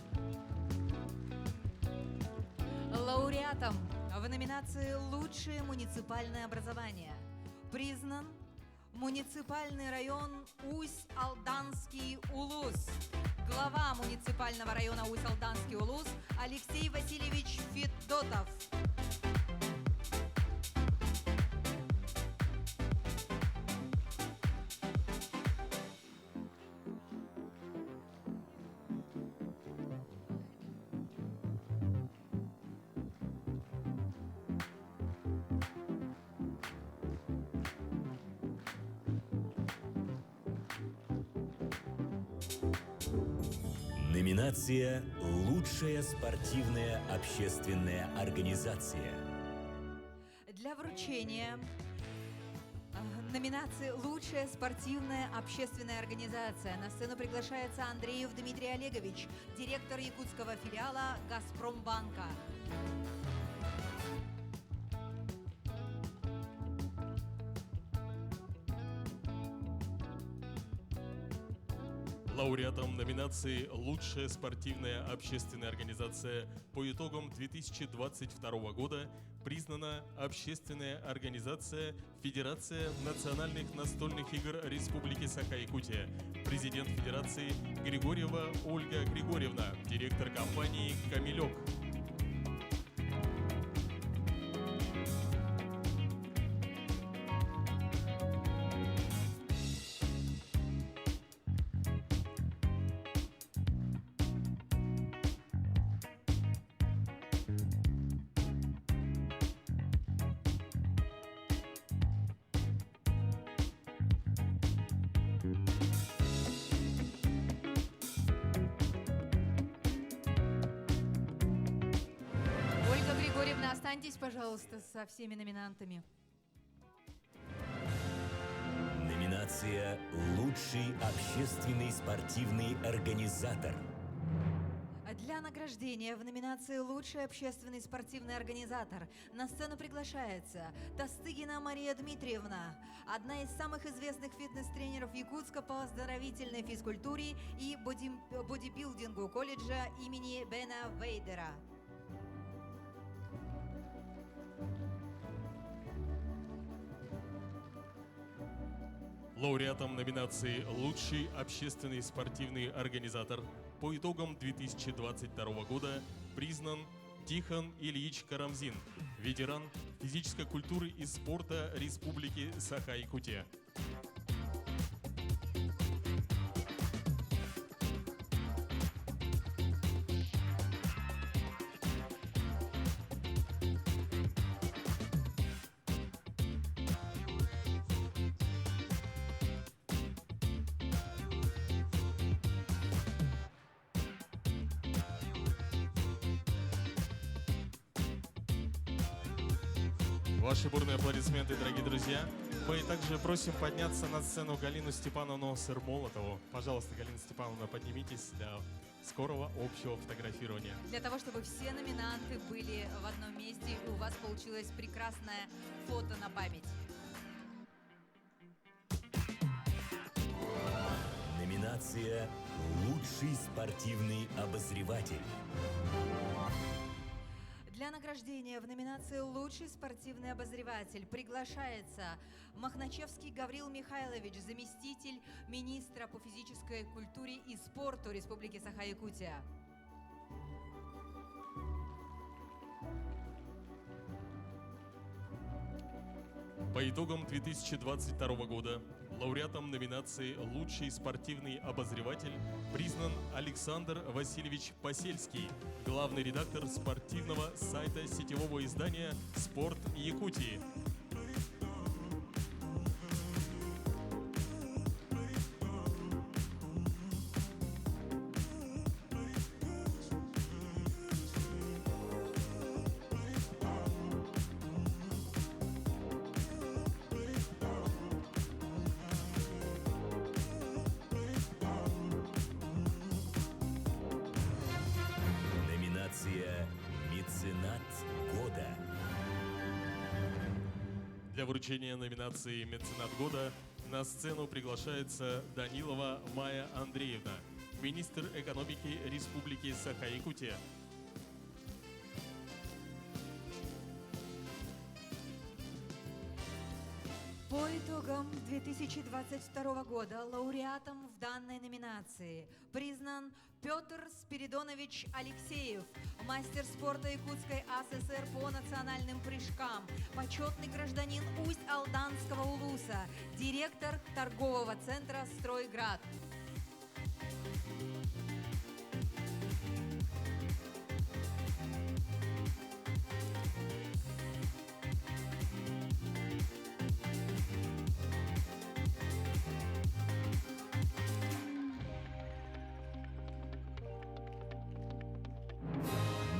Лауреатом в номинации «Лучшее муниципальное образование» признан Муниципальный район Усть-Алданский Улус. Глава муниципального района Усть-Алданский Улус Алексей Васильевич Федотов. Номинация «Лучшая спортивная общественная организация». Для вручения номинации «Лучшая спортивная общественная организация» на сцену приглашается Андреев Дмитрий Олегович, директор якутского филиала «Газпромбанка». Лауреатом номинации «Лучшая спортивная общественная организация» по итогам 2022 года признана общественная организация Федерация национальных настольных игр Республики Саха-Якутия, президент Федерации Григорьева Ольга Григорьевна, директор компании «Камелек». Ольга Григорьевна, останьтесь, пожалуйста, со всеми номинантами. Номинация «Лучший общественный спортивный организатор». Для награждения в номинации «Лучший общественный спортивный организатор» на сцену приглашается Тастыгина Мария Дмитриевна, одна из самых известных фитнес-тренеров Якутска по оздоровительной физкультуре и бодибилдингу колледжа имени Бена Вейдера. Лауреатом номинации «Лучший общественный спортивный организатор» по итогам 2022 года признан Тихон Ильич Карамзин, ветеран физической культуры и спорта Республики Саха-Якутия. Ваши бурные аплодисменты, дорогие друзья. Мы также просим подняться на сцену Галину Степановну Сырмолотову. Пожалуйста, Галина Степановна, поднимитесь для скорого общего фотографирования. Для того, чтобы все номинанты были в одном месте и у вас получилось прекрасное фото на память. Номинация «Лучший спортивный обозреватель». Для награждения в номинации «Лучший спортивный обозреватель» приглашается Махначевский Гаврил Михайлович, заместитель министра по физической культуре и спорту Республики Саха-Якутия. По итогам 2022 года лауреатом номинации «Лучший спортивный обозреватель» признан Александр Васильевич Посельский, главный редактор спортивного сайта сетевого издания «Спорт Якутии». Номинация «Меценат года». Для вручения номинации «Меценат года» на сцену приглашается Данилова Майя Андреевна, министр экономики Республики Саха-Якутия. По итогам 2022 года лауреатом в данной номинации признан Петр Спиридонович Алексеев, мастер спорта Якутской АССР по национальным прыжкам, почетный гражданин Усть-Алданского улуса, директор торгового центра «Стройград».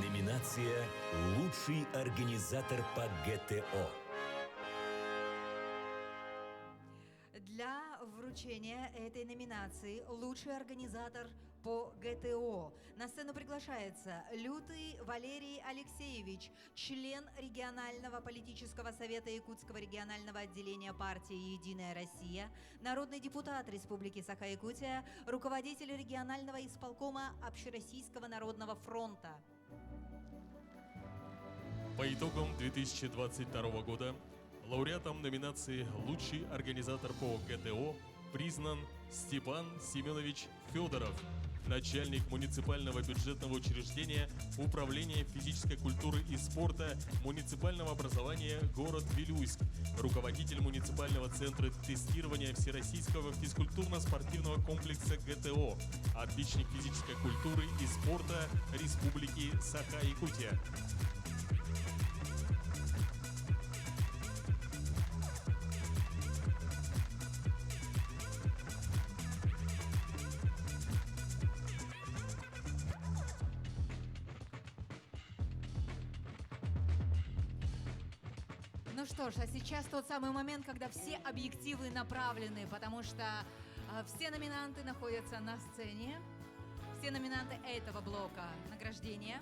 Номинация «Лучший организатор по ГТО». Для вручения этой номинации «Лучший организатор по ГТО» на сцену приглашается Лютый Валерий Алексеевич, член регионального политического совета Якутского регионального отделения партии «Единая Россия», народный депутат Республики Саха-Якутия, руководитель регионального исполкома Общероссийского народного фронта. По итогам 2022 года лауреатом номинации «Лучший организатор по ГТО» признан Степан Семенович Федоров, начальник муниципального бюджетного учреждения Управления физической культуры и спорта муниципального образования город Вилюйск, руководитель муниципального центра тестирования Всероссийского физкультурно-спортивного комплекса ГТО, отличник физической культуры и спорта Республики Саха-Якутия. Ну что ж, а сейчас тот самый момент, когда все объективы направлены, потому что все номинанты находятся на сцене, все номинанты этого блока награждения.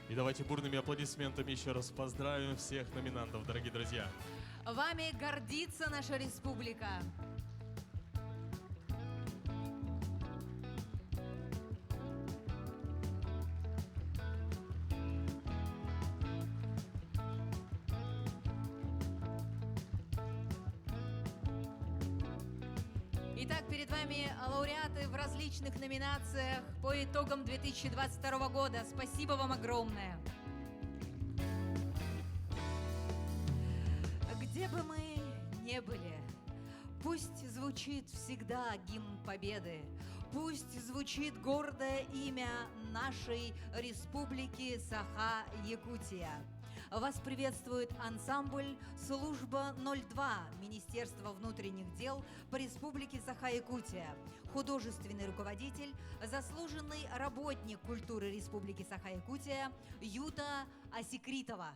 И давайте бурными аплодисментами еще раз поздравим всех номинантов, дорогие друзья. Вами гордится наша республика. Итак, перед вами лауреаты в различных номинациях по итогам 2022 года. Спасибо вам огромное. Где бы мы ни были, пусть звучит всегда гимн Победы, пусть звучит гордое имя нашей республики Саха-Якутия. Вас приветствует ансамбль «Служба 02» Министерства внутренних дел по Республике Саха-Якутия. Художественный руководитель, заслуженный работник культуры Республики Саха-Якутия Юта Осикритова.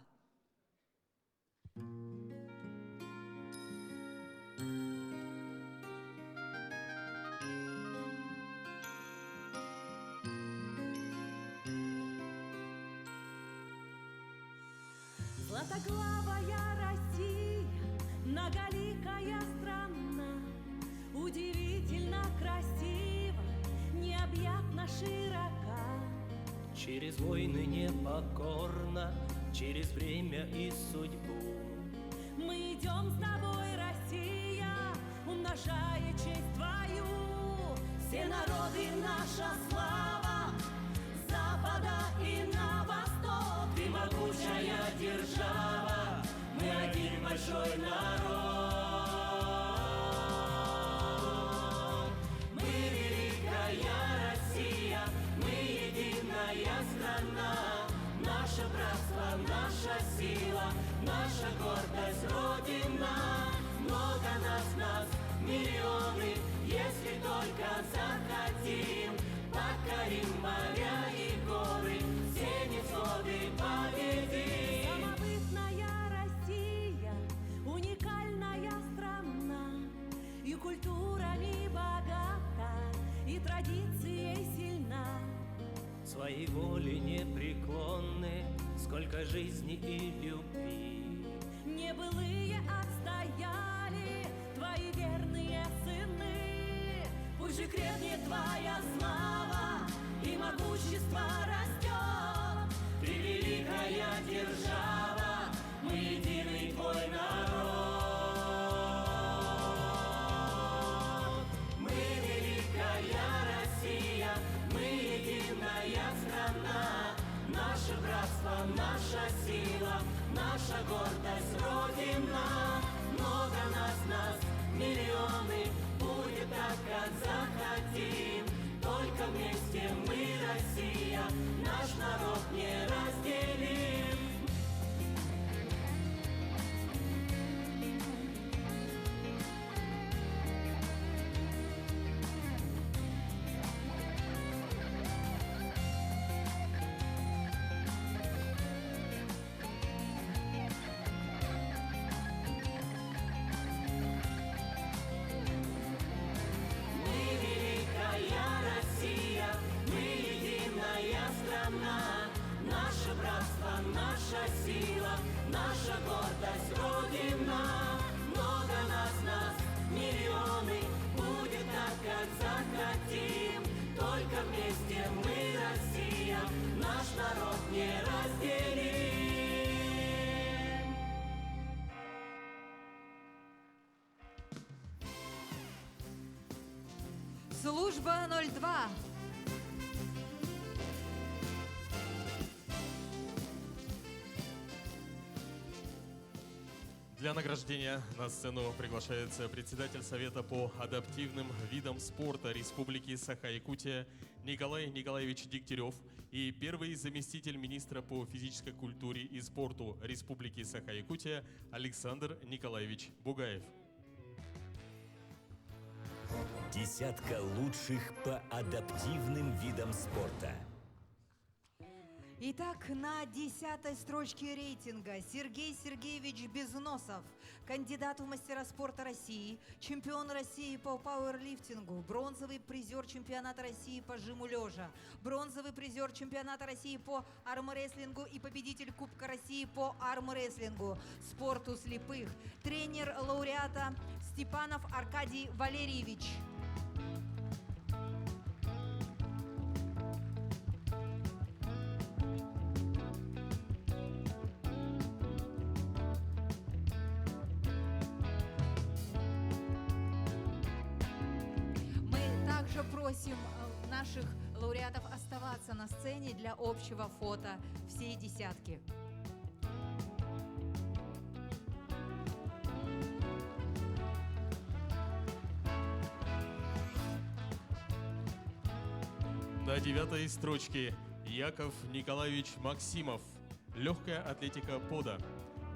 Златоглавая Россия, многоликая страна, удивительно красива, необъятно широка. Через войны непокорно, через время и судьбу. Мы идем с тобой, Россия, умножая честь твою. Все народы наша слава, с запада и на восток. Ты могучая держава, мы один большой народ. Мы великая Россия, мы единая страна. Наше братство, наша сила, наша гордость, Родина. Много нас, миллионы, если только захотим. Покорим моря и горы, все невзгоды победим. Самобытная Россия, уникальная страна, и культурами богата, и традицией сильна. Своей воли непреклонны, сколько жизни и любви. Небылые отстояли твои верные сыны. Пусть же крепнет твоя слава и могущество растет. Ты великая держава, мы единый твой народ. Наше братство, наша сила, наша гордость, Родина. Много нас, миллионы, будет так, как захотим. Только вместе мы, Россия, наш народ не разделим. Наша сила, наша гордость, Родина. Много нас, миллионы, будет так, как захотим. Только вместе мы, Россия, наш народ не разделим. Служба 02. Для награждения на сцену приглашается председатель Совета по адаптивным видам спорта Республики Саха-Якутия Николай Николаевич Дегтярев и первый заместитель министра по физической культуре и спорту Республики Саха-Якутия Александр Николаевич Бугаев. Десятка лучших по адаптивным видам спорта. Итак, на 10-й строчке рейтинга Сергей Сергеевич Безносов, кандидат в мастера спорта России, чемпион России по пауэрлифтингу, бронзовый призер чемпионата России по жиму лежа, бронзовый призер чемпионата России по армрестлингу и победитель Кубка России по армрестлингу, спорту слепых, тренер лауреата Степанов Аркадий Валерьевич. Просим наших лауреатов оставаться на сцене для общего фото всей десятки. На 9-й строчке Яков Николаевич Максимов, легкая атлетика пода.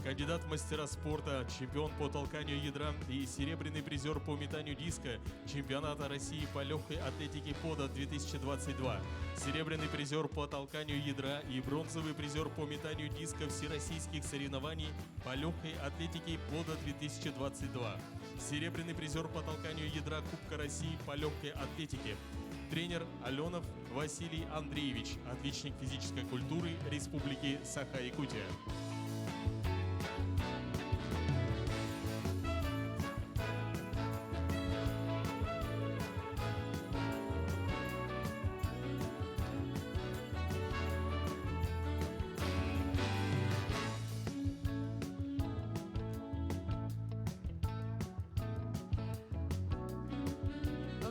Кандидат в мастера спорта, чемпион по толканию ядра и серебряный призер по метанию диска чемпионата России по легкой атлетике пода 2022. Серебряный призер по толканию ядра и бронзовый призер по метанию диска всероссийских соревнований по легкой атлетике пода 2022. Серебряный призер по толканию ядра Кубка России по легкой атлетике. Тренер Аленов Василий Андреевич, отличник физической культуры Республики Саха-Якутия.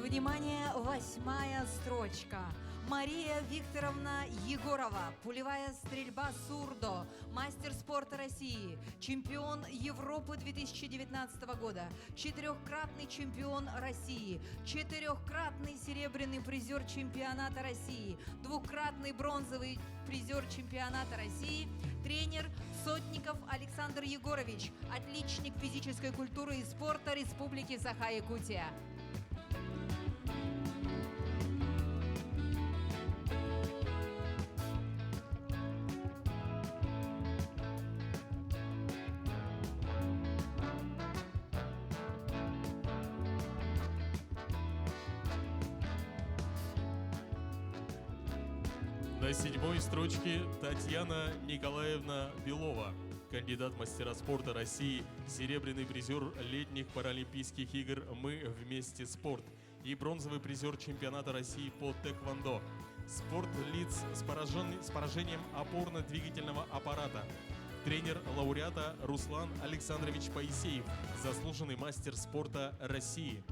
Внимание, 8-я строчка. Мария Викторовна Егорова, пулевая стрельба сурдо, мастер спорта России, чемпион Европы 2019 года, 4-кратный чемпион России, 4-кратный серебряный призер чемпионата России, 2-кратный бронзовый призер чемпионата России, тренер Сотников Александр Егорович, отличник физической культуры и спорта Республики Саха-Якутия. На 7-й строчке Татьяна Николаевна Белова, кандидат в мастера спорта России, серебряный призер летних паралимпийских игр «Мы вместе спорт» и бронзовый призер чемпионата России по тэквондо. Спорт лиц с поражением опорно-двигательного аппарата. Тренер лауреата Руслан Александрович Паисеев, заслуженный мастер спорта России.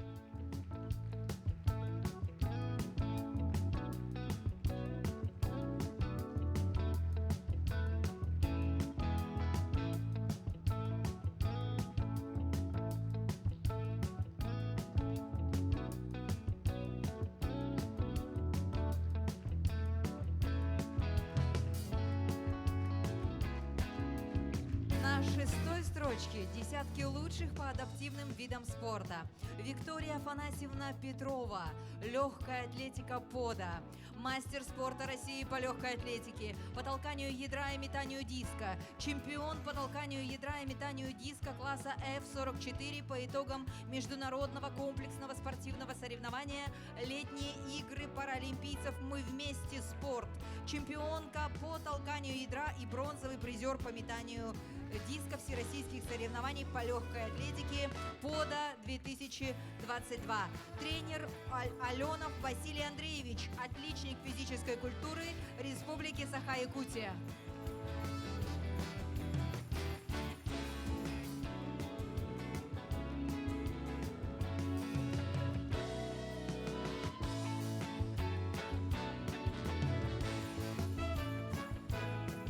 шестой строчке десятки лучших по адаптивным видам спорта. Виктория Афанасьевна Петрова, легкая атлетика пода. Мастер спорта России по легкой атлетике, по толканию ядра и метанию диска. Чемпион по толканию ядра и метанию диска класса F44 по итогам международного комплексного спортивного соревнования «Летние игры паралимпийцев «Мы вместе. Спорт». Чемпионка по толканию ядра и бронзовый призер по метанию диска всероссийских соревнований по легкой атлетике ПОДА 2022. Тренер Аленов Василий Андреевич, отличник физической культуры Республики Саха-Якутия.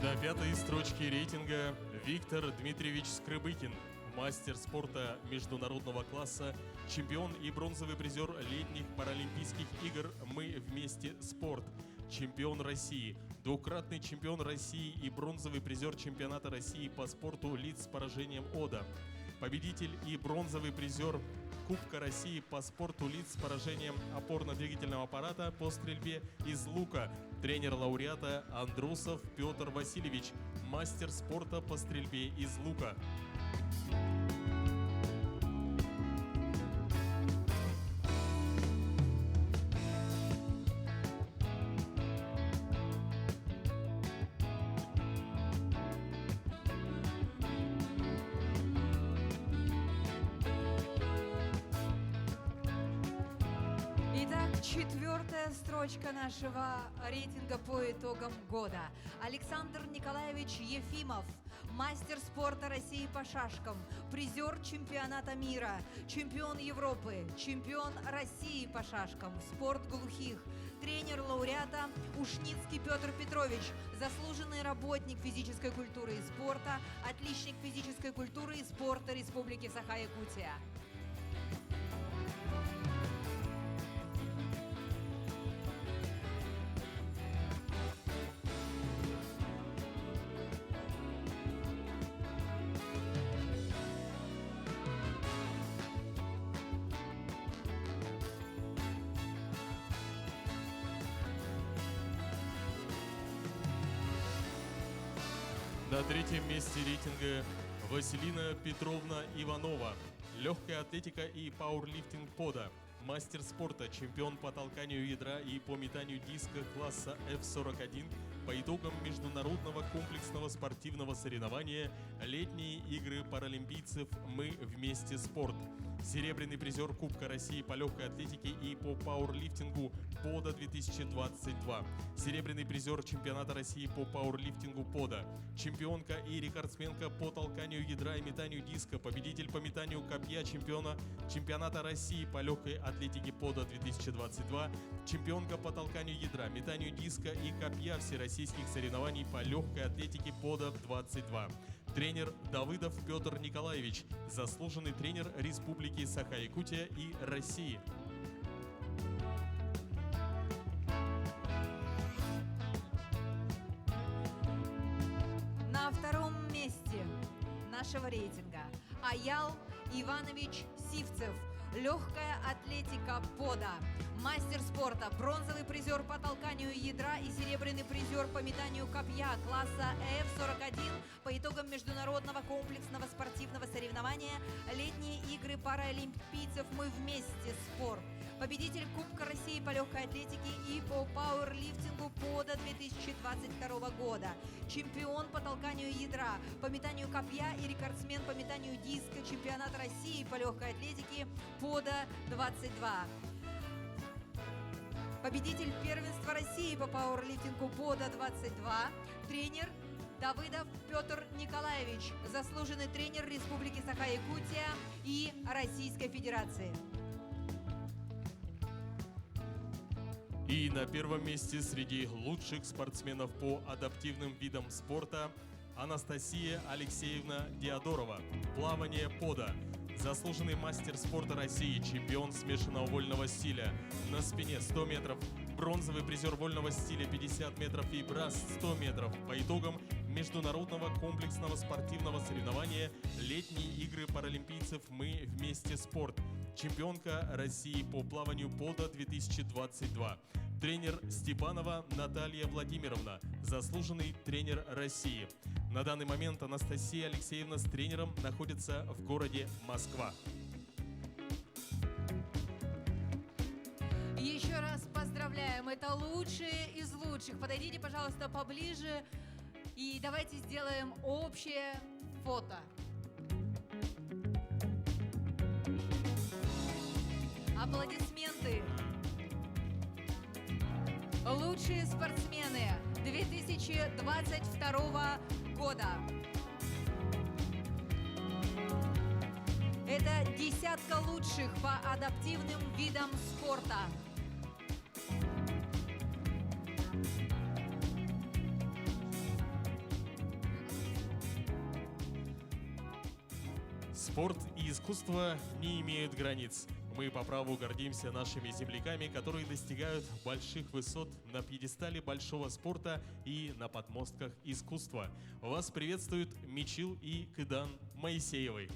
До пятой строчки рейтинга Виктор Дмитриевич Скрыбыкин, мастер спорта международного класса, чемпион и бронзовый призер летних паралимпийских игр «Мы вместе. Спорт», чемпион России, двукратный чемпион России и бронзовый призер чемпионата России по спорту лиц с поражением ОДА, победитель и бронзовый призер Кубка России по спорту лиц с поражением опорно-двигательного аппарата по стрельбе из лука, тренер лауреата Андрусов Петр Васильевич, мастер спорта по стрельбе из лука. Итак, четвертая строчка нашего рейтинга по итогам года. Александр Николаевич Ефимов, мастер спорта России по шашкам, призер чемпионата мира, чемпион Европы, чемпион России по шашкам, спорт глухих, тренер лауреата Ушницкий Петр Петрович, заслуженный работник физической культуры и спорта, отличник физической культуры и спорта Республики Саха-Якутия. На третьем месте рейтинга Василина Петровна Иванова, легкая атлетика и пауэрлифтинг ПОДА, мастер спорта, чемпион по толканию ядра и по метанию диска класса F41 по итогам международного комплексного спортивного соревнования «Летние игры паралимпийцев «Мы вместе. Спорт». Серебряный призер Кубка России по легкой атлетике и по пауэрлифтингу ПОДА 2022. Серебряный призер чемпионата России по пауэрлифтингу ПОДА. Чемпионка и рекордсменка по толканию ядра и метанию диска. Победитель по метанию копья чемпионата России по легкой атлетике ПОДА 2022. Чемпионка по толканию ядра, метанию диска и копья всероссийских соревнований по легкой атлетике ПОДА 22. Тренер Давыдов Петр Николаевич, заслуженный тренер Республики Саха-Якутия и России. На втором месте нашего рейтинга Аял Иванович Сивцев, легкая атлетика ПОДА, мастер спорта, бронзовый призер по толканию ядра и серебряный призер по метанию копья класса F41 по итогам международного комплексного спортивного соревнования «Летние игры паралимпийцев «Мы вместе. Спорт». Победитель Кубка России по легкой атлетике и по пауэрлифтингу ПОДА 2022 года. Чемпион по толканию ядра, по метанию копья и рекордсмен по метанию диска чемпионата России по легкой атлетике ПОДА 22. Победитель первенства России по пауэрлифтингу ПОДА 22. Тренер Давыдов Петр Николаевич, заслуженный тренер Республики Саха-Якутия и Российской Федерации. И на первом месте среди лучших спортсменов по адаптивным видам спорта Анастасия Алексеевна Диадорова, плавание ПОДА, заслуженный мастер спорта России, чемпион смешанного вольного стиля, на спине 100 метров, бронзовый призер вольного стиля 50 метров и брас 100 метров по итогам международного комплексного спортивного соревнования «Летние игры паралимпийцев «Мы вместе спорт». Чемпионка России по плаванию пода 2022. Тренер Степанова Наталья Владимировна, заслуженный тренер России. На данный момент Анастасия Алексеевна с тренером находится в городе Москва. Еще раз поздравляем, это лучшие из лучших. Подойдите, пожалуйста, поближе и давайте сделаем общее фото. Аплодисменты. Лучшие спортсмены 2022 года. Это десятка лучших по адаптивным видам спорта. Спорт и искусство не имеют границ. Мы по праву гордимся нашими земляками, которые достигают больших высот на пьедестале большого спорта и на подмостках искусства. Вас приветствуют Мичил и Кыдан Моисеевой.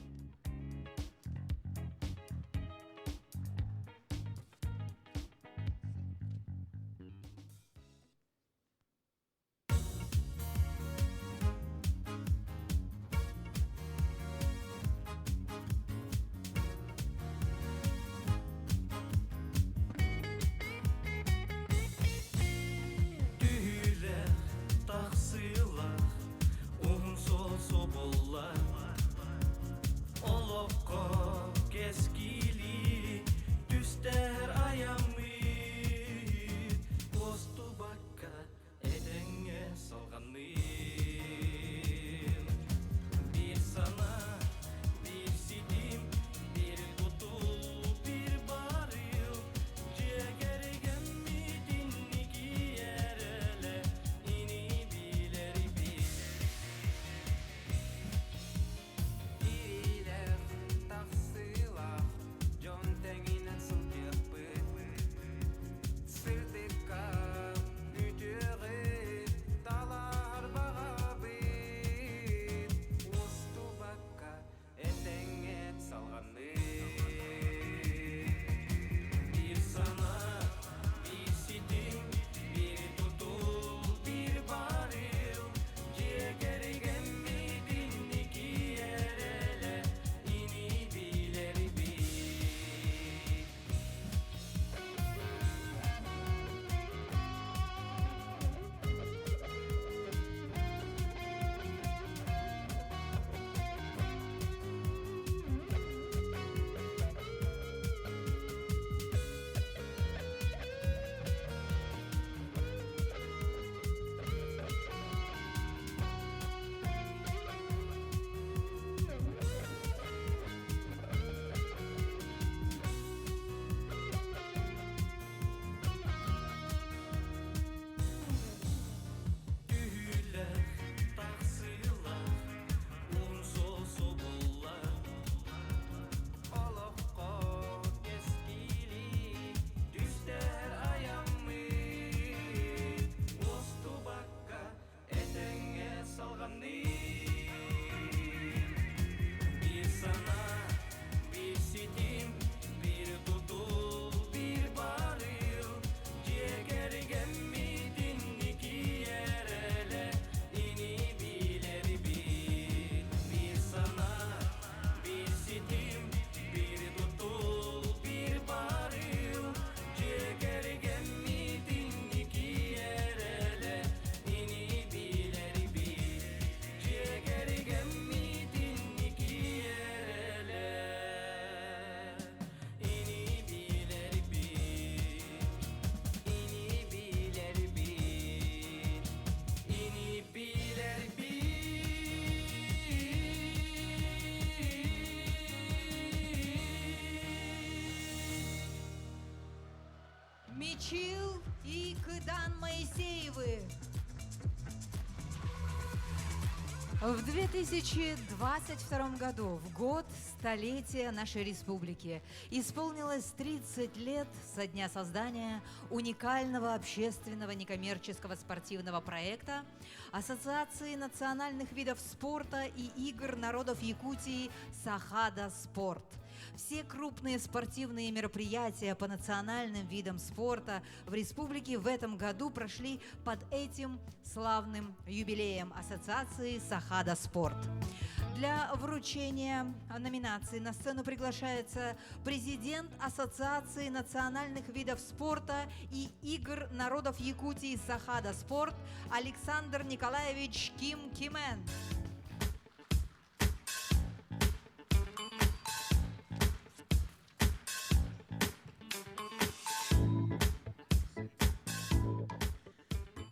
В 2022 году, в год столетия нашей республики, исполнилось 30 лет со дня создания уникального общественного некоммерческого спортивного проекта Ассоциации национальных видов спорта и игр народов Якутии «Сахада Спорт». Все крупные спортивные мероприятия по национальным видам спорта в республике в этом году прошли под этим славным юбилеем Ассоциации «Сахада Спорт». Для вручения номинаций на сцену приглашается президент Ассоциации национальных видов спорта и игр народов Якутии «Сахада Спорт» Александр Николаевич Ким Кимен.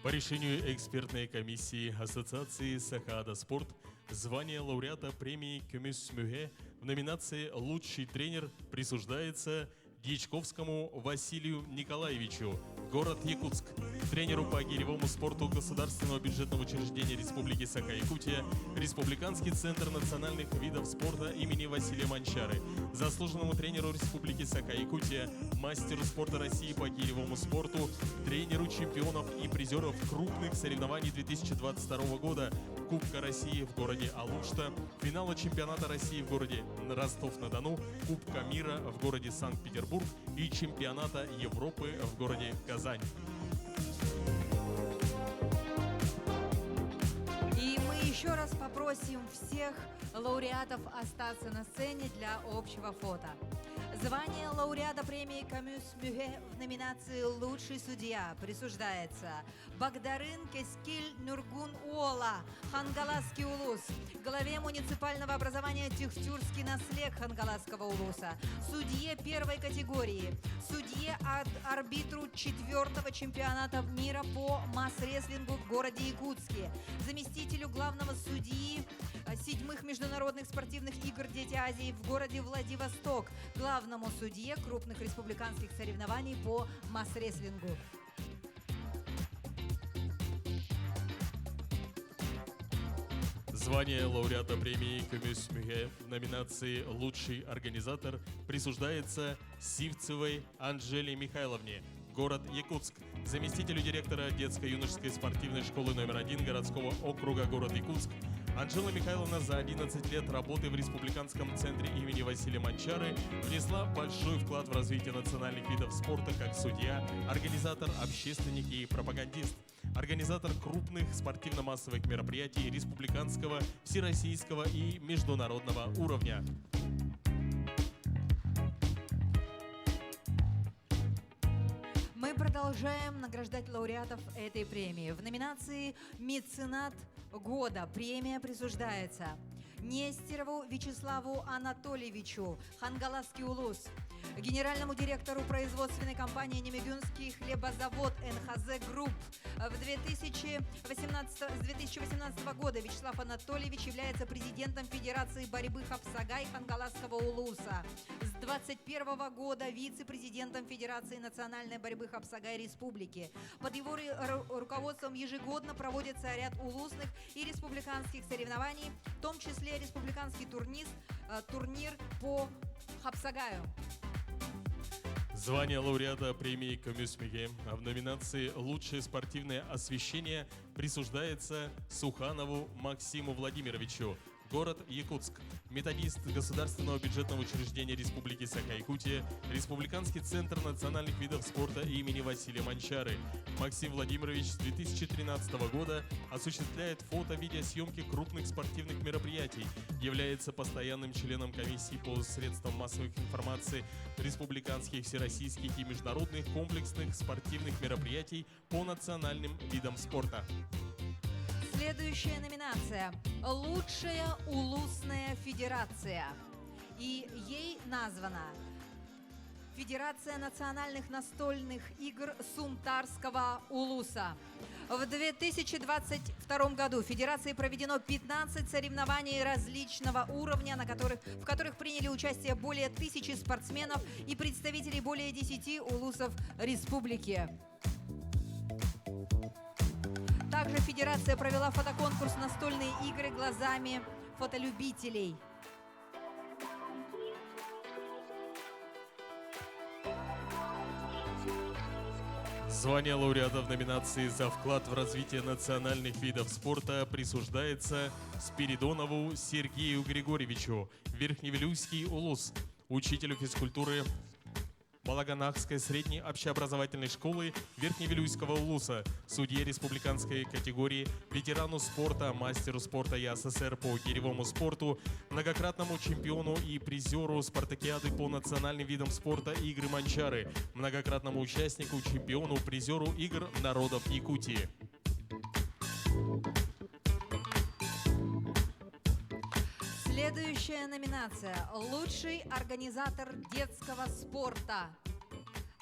По решению экспертной комиссии Ассоциации «Сахада Спорт» звание лауреата премии «Кюмюс Мюге» в номинации «Лучший тренер» присуждается Дьячковскому Василию Николаевичу, город Якутск, тренеру по гиревому спорту Государственного бюджетного учреждения Республики Саха-Якутия, Республиканский центр национальных видов спорта имени Василия Манчары, заслуженному тренеру Республики Саха-Якутия, мастеру спорта России по гиревому спорту, тренеру чемпионов и призеров крупных соревнований 2022 года, Кубка России в городе Алушта, финала чемпионата России в городе Ростов-на-Дону, Кубка мира в городе Санкт-Петербург и чемпионата Европы в городе Казань. И мы еще раз попросим всех лауреатов остаться на сцене для общего фото. Звание лауреата премии «Кюмюс Мюге» в номинации «Лучший судья» присуждается Багдарын Кескиль Нургун Уола, Хангаласский улус, главе муниципального образования Тюхтюрский наслег Хангаласского улуса, судье первой категории, судье арбитру 4-го чемпионата мира по масс-рестлингу в городе Якутске, заместителю главного судьи 7-х международных спортивных игр «Дети Азии» в городе Владивосток, главному судье крупных республиканских соревнований по масс-рестлингу. Звание лауреата премии «Кюмюс Мюге» в номинации «Лучший организатор» присуждается Сивцевой Анжеле Михайловне, город Якутск, заместителю директора детско-юношеской спортивной школы номер 1 городского округа город Якутск. Анжела Михайловна за 11 лет работы в Республиканском центре имени Василия Манчары внесла большой вклад в развитие национальных видов спорта как судья, организатор, общественник и пропагандист. Организатор крупных спортивно-массовых мероприятий республиканского, всероссийского и международного уровня. Мы продолжаем награждать лауреатов этой премии. В номинации «Меценат года» премия присуждается Нестерову Вячеславу Анатольевичу, Хангаласский улус, генеральному директору производственной компании «Немегюнский хлебозавод НХЗ Групп». С 2018 года Вячеслав Анатольевич является президентом Федерации борьбы Хапсагай Хангаласского улуса. С 2021 года вице-президентом Федерации национальной борьбы Хапсагай Республики. Под его руководством ежегодно проводится ряд улусных и республиканских соревнований, в том числе республиканский турнир по Хапсагаю. Звание лауреата премии «Кюмюс Мюге» в номинации «Лучшее спортивное освещение» присуждается Суханову Максиму Владимировичу, город Якутск, методист Государственного бюджетного учреждения Республики Саха-Якутия, Республиканский центр национальных видов спорта имени Василия Манчары. Максим Владимирович с 2013 года осуществляет фото-видеосъемки крупных спортивных мероприятий, является постоянным членом комиссии по средствам массовой информации республиканских, всероссийских и международных комплексных спортивных мероприятий по национальным видам спорта. Следующая номинация «Лучшая улусная федерация». И ей названа Федерация национальных настольных игр Сумтарского улуса. В 2022 году в Федерации проведено 15 соревнований различного уровня, в которых приняли участие более 1000 спортсменов и представителей более 10 улусов республики. Также Федерация провела фотоконкурс «Настольные игры глазами фотолюбителей». Звание лауреата в номинации «За вклад в развитие национальных видов спорта» присуждается Спиридонову Сергею Григорьевичу, Верхневилюйский УЛУС, учителю физкультуры Малаганахской средней общеобразовательной школы Верхневилюйского УЛУСа, судье республиканской категории, ветерану спорта, мастеру спорта ЯССР по гиревому спорту, многократному чемпиону и призеру спартакиады по национальным видам спорта игры Манчары, многократному участнику, чемпиону, призеру игр народов Якутии. Следующая номинация «Лучший организатор детского спорта».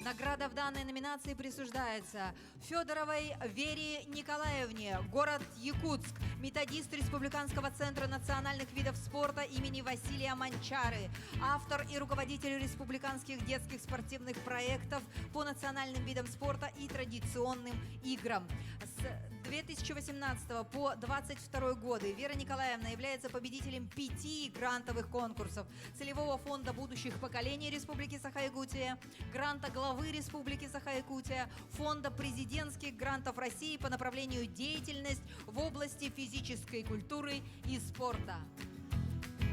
Награда в данной номинации присуждается Федоровой Вере Николаевне, город Якутск, методист Республиканского центра национальных видов спорта имени Василия Манчары, автор и руководитель республиканских детских спортивных проектов по национальным видам спорта и традиционным играм. С 2018 по 2022 годы Вера Николаевна является победителем 5 грантовых конкурсов Целевого фонда будущих поколений Республики Саха-Якутия, гранта главы Республики Саха-Якутия, фонда президентских грантов России по направлению деятельность в области физической культуры и спорта.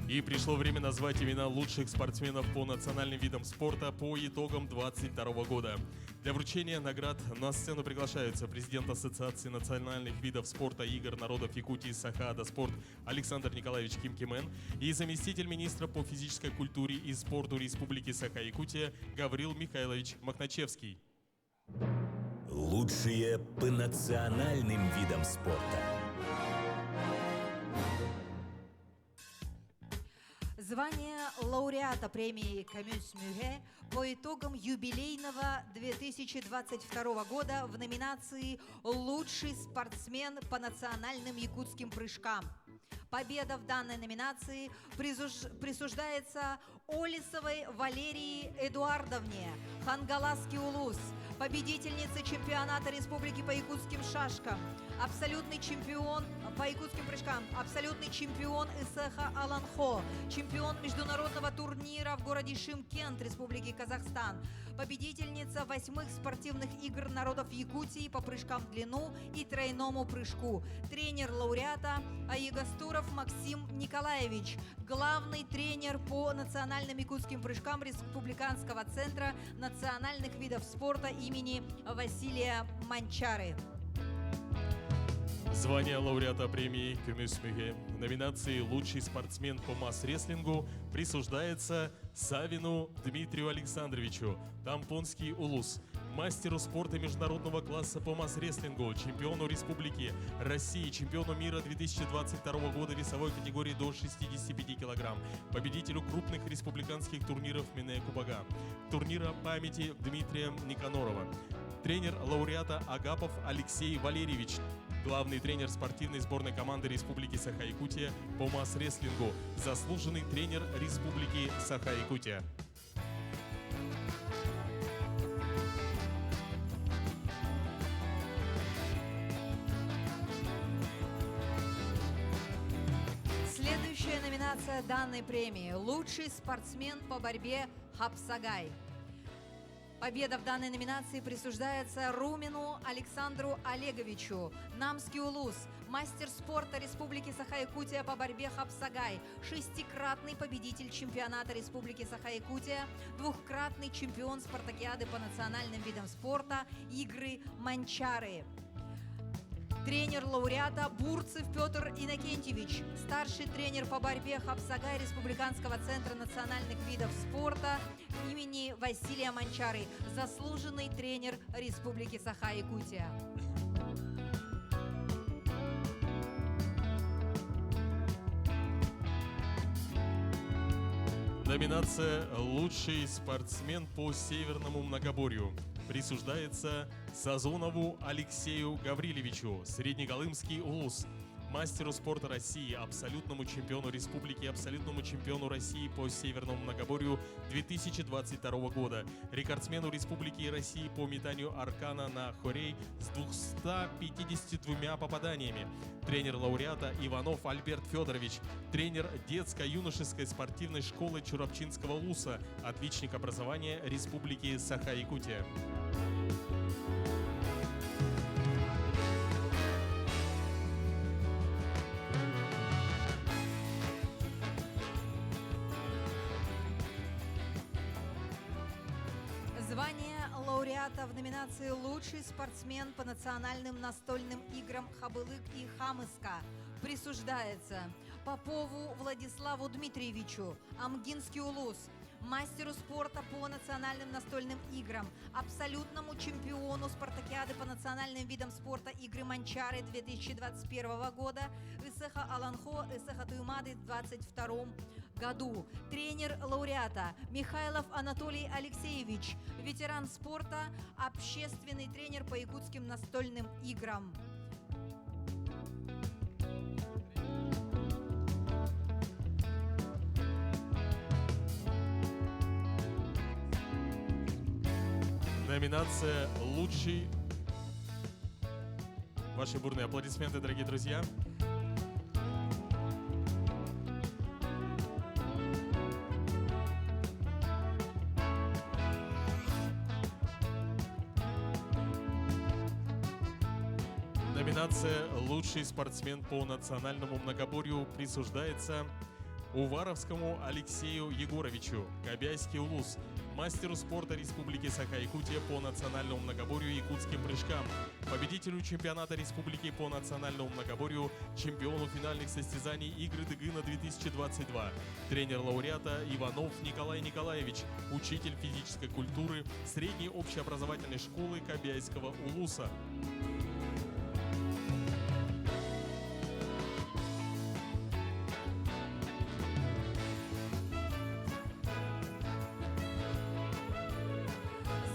И пришло время назвать имена лучших спортсменов по национальным видам спорта по итогам 2022 года. Для вручения наград на сцену приглашаются президент Ассоциации национальных видов спорта и игр народов Якутии Саха-Ада Спорт Александр Николаевич Кимкимен и заместитель министра по физической культуре и спорту Республики Саха-Якутия Гаврил Михайлович Махначевский. Лучшие по национальным видам спорта. Звание лауреата премии «Камюс-Мюге» по итогам юбилейного 2022 года в номинации «Лучший спортсмен по национальным якутским прыжкам». Победа в данной номинации присуждается Олисовой Валерии Эдуардовне, Хангаласский УЛУС, победительнице чемпионата республики по якутским шашкам, абсолютный чемпион по якутским прыжкам, абсолютный чемпион Исеха Аланхо, чемпион международного турнира в городе Шымкент Республики Казахстан, победительница 8-х спортивных игр народов Якутии по прыжкам в длину и тройному прыжку, тренер лауреата Аигастуров Максим Николаевич, главный тренер по национальным якутским прыжкам Республиканского центра национальных видов спорта имени Василия Манчары. Звание лауреата премии «Камюс-Мюге» в номинации «Лучший спортсмен по масс-рестлингу» присуждается Савину Дмитрию Александровичу, Тампонский УЛУС, мастеру спорта международного класса по масс-рестлингу, чемпиону Республики России, чемпиону мира 2022 года весовой категории до 65 кг, победителю крупных республиканских турниров Минэ-Кубага, турнира памяти Дмитрия Никанорова, тренер лауреата Агапов Алексей Валерьевич, главный тренер спортивной сборной команды Республики Саха-Якутия по масс-рестлингу, заслуженный тренер Республики Саха-Якутия. Следующая номинация данной премии «Лучший спортсмен по борьбе Хапсагай». Победа в данной номинации присуждается Румину Александру Олеговичу, Намский УЛУС, мастер спорта Республики Саха-Якутия по борьбе Хапсагай, 6-кратный победитель чемпионата Республики Саха-Якутия, 2-кратный чемпион спартакиады по национальным видам спорта игры Манчары. Тренер лауреата Бурцев Петр Иннокентьевич, старший тренер по борьбе Хапсагай Республиканского центра национальных видов спорта имени Василия Манчары, заслуженный тренер Республики Саха-Якутия. Номинация «Лучший спортсмен по северному многоборью» присуждается Сазонову Алексею Гаврилевичу, Среднеголымский УЛУС, мастеру спорта России, абсолютному чемпиону республики, абсолютному чемпиону России по Северному многоборью 2022 года, рекордсмену республики и России по метанию аркана на хорей с 252 попаданиями, тренер лауреата Иванов Альберт Федорович, тренер детско-юношеской спортивной школы Чурапчинского улуса, отличник образования Республики Саха-Якутия. Звание лауреата в номинации «Лучший спортсмен по национальным настольным играм Хабылык и Хамыска» присуждается Попову Владиславу Дмитриевичу, Амгинский улус, мастеру спорта по национальным настольным играм, абсолютному чемпиону спартакиады по национальным видам спорта игры Манчары 2021 года, Исеха Аланхо, Исеха Туймады в 2022 году, тренер лауреата Михайлов Анатолий Алексеевич, ветеран спорта, общественный тренер по якутским настольным играм. Номинация «Лучший». Ваши бурные аплодисменты, дорогие друзья. Номинация «Лучший спортсмен по национальному многоборью» присуждается Уваровскому Алексею Егоровичу, Кобяйский улус, мастеру спорта Республики Саха-Якутия по национальному многоборью и якутским прыжкам, победителю чемпионата Республики по национальному многоборью, чемпиону финальных состязаний игры Дыгына 2022, тренер лауреата Иванов Николай Николаевич, учитель физической культуры средней общеобразовательной школы Кобяйского улуса.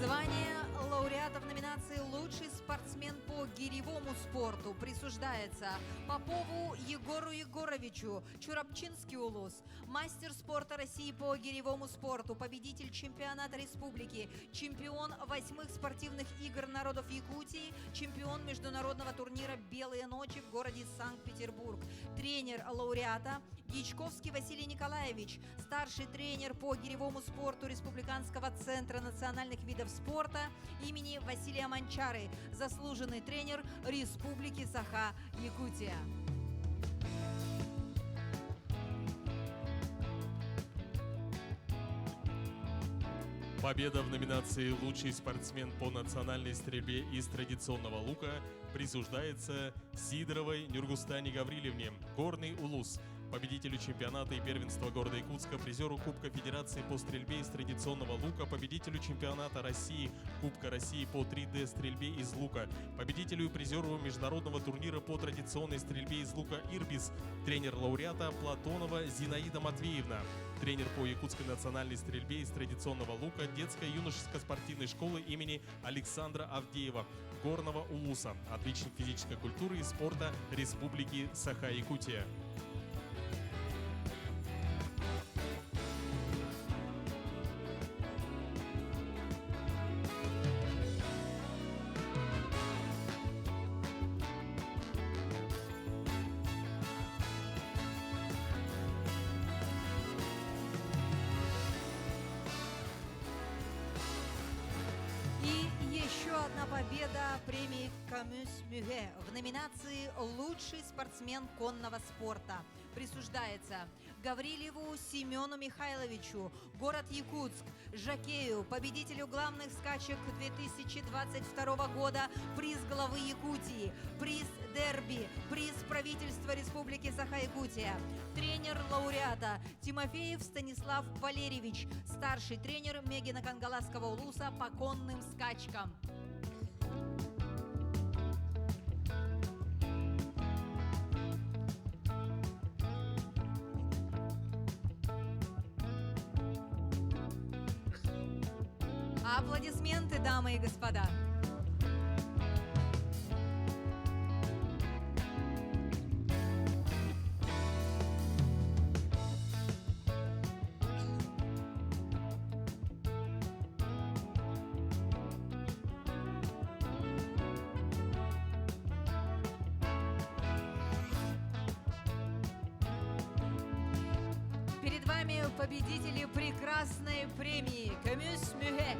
Звание лауреата в номинации «Лучший спортсмен по гиревому спорту» присуждается Попову Егору Егоровичу, Чурапчинский улус, мастер спорта России по гиревому спорту, победитель чемпионата республики, чемпион 8-х спортивных игр народов Якутии, чемпион международного турнира «Белые ночи» в городе Санкт-Петербург, тренер лауреата Дьячковский Василий Николаевич, старший тренер по гиревому спорту Республиканского центра национальных видов спорта имени Василия Манчары, заслуженный тренер Республики Саха-Якутия. Победа в номинации «Лучший спортсмен по национальной стрельбе из традиционного лука» присуждается Сидоровой Нюргустане Гаврилевне, Горный улус, победителю чемпионата и первенства города Якутска, призеру Кубка Федерации по стрельбе из традиционного лука, победителю чемпионата России, Кубка России по 3D стрельбе из лука, победителю и призеру международного турнира по традиционной стрельбе из лука «Ирбис», тренер лауреата Платонова Зинаида Матвеевна, тренер по якутской национальной стрельбе из традиционного лука детской юношеской спортивной школы имени Александра Авдеева, Горного улуса, отличник физической культуры и спорта Республики Саха-Якутия. Еще одна победа премии Камюс Мюге в номинации «Лучший спортсмен конного спорта» присуждается Гаврилеву Семену Михайловичу, город Якутск, жокею, победителю главных скачек 2022 года, приз главы Якутии, приз дерби, приз правительства Республики Саха-Якутия, тренер лауреата Тимофеев Станислав Валерьевич, старший тренер Мегино-Кангаласского улуса по конным скачкам. Аплодисменты, дамы и господа. Перед вами победители прекрасной премии «Камюс Мюге».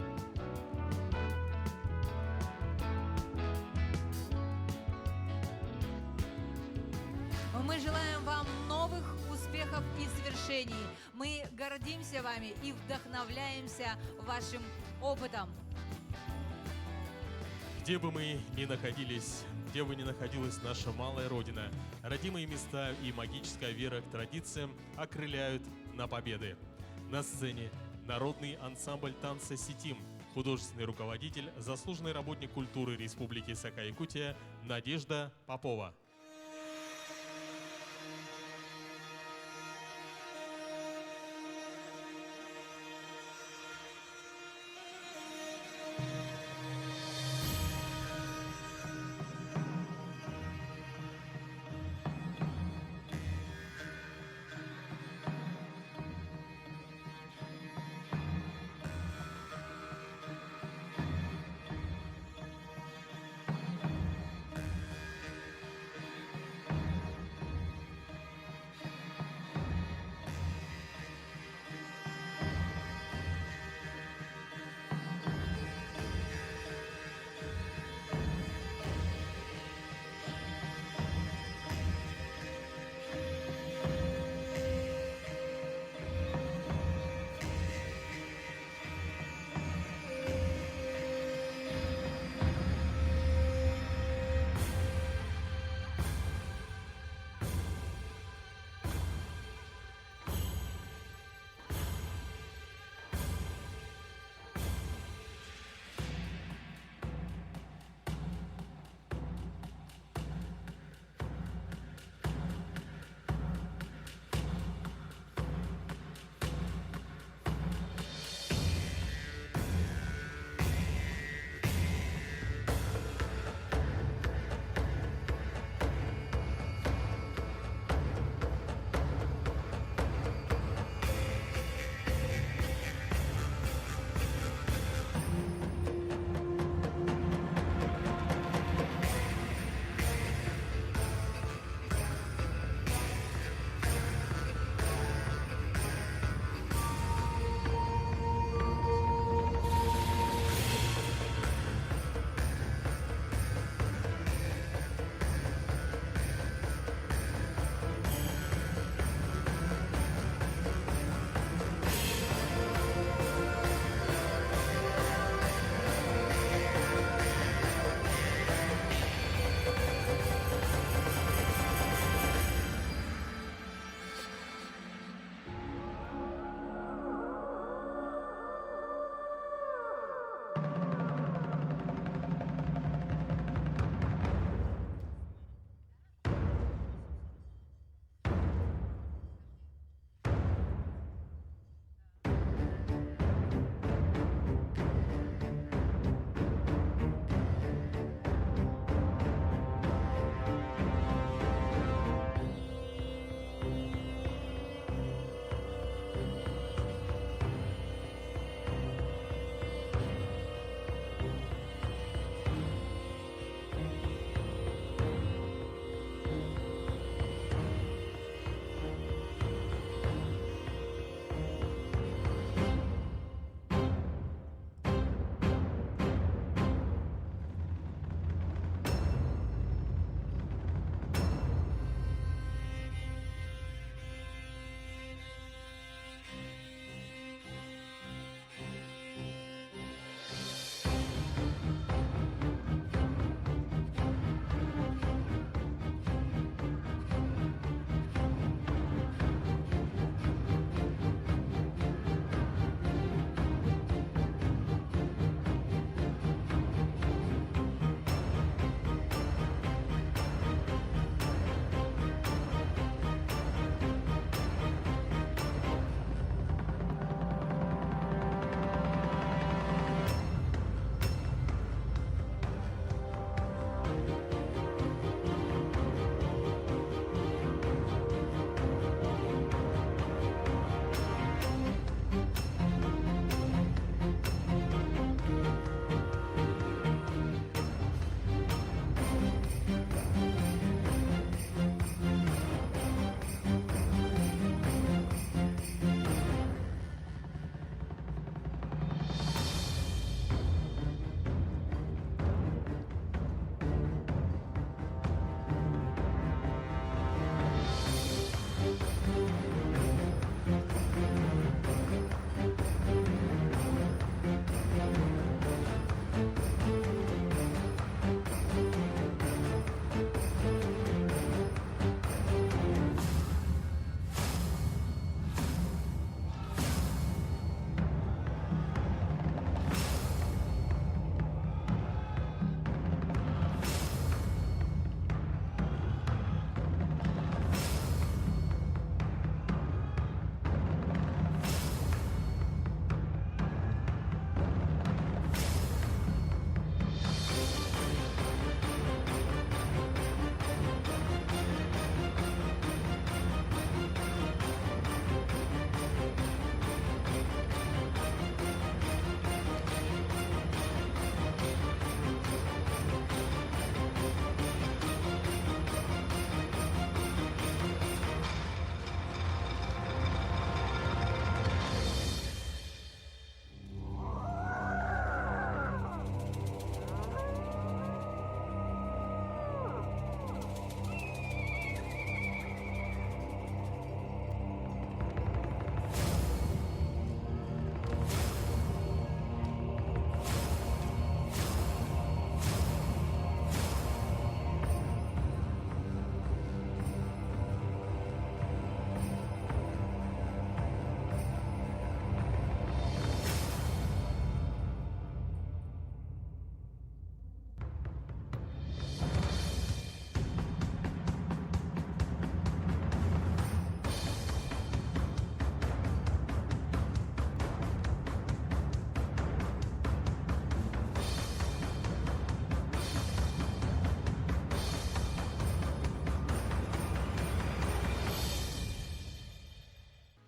Мы желаем вам новых успехов и свершений. Мы гордимся вами и вдохновляемся вашим опытом. Где бы мы ни находились, где бы ни находилась наша малая родина, родимые места и магическая вера к традициям окрыляют на победы. На сцене народный ансамбль танца «Сетим», художественный руководитель, заслуженный работник культуры Республики Саха-Якутия Надежда Попова.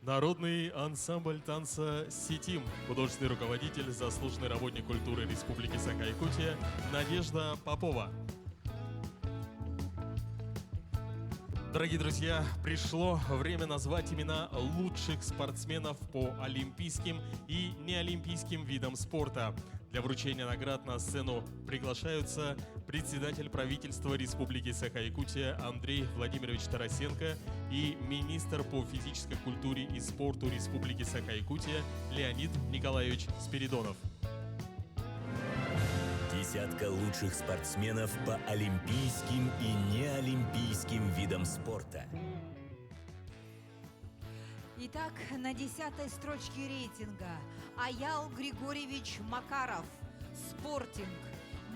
Народный ансамбль танца «Ситим», художественный руководитель, заслуженный работник культуры Республики Саха-Якутия Надежда Попова. Дорогие друзья, пришло время назвать имена лучших спортсменов по олимпийским и неолимпийским видам спорта. Для вручения наград на сцену приглашаются председатель правительства Республики Саха-Якутия Андрей Владимирович Тарасенко и министр по физической культуре и спорту Республики Саха-Якутия Леонид Николаевич Спиридонов. Десятка лучших спортсменов по олимпийским и неолимпийским видам спорта. Итак, на 10-й строчке рейтинга Аял Григорьевич Макаров, спортинг,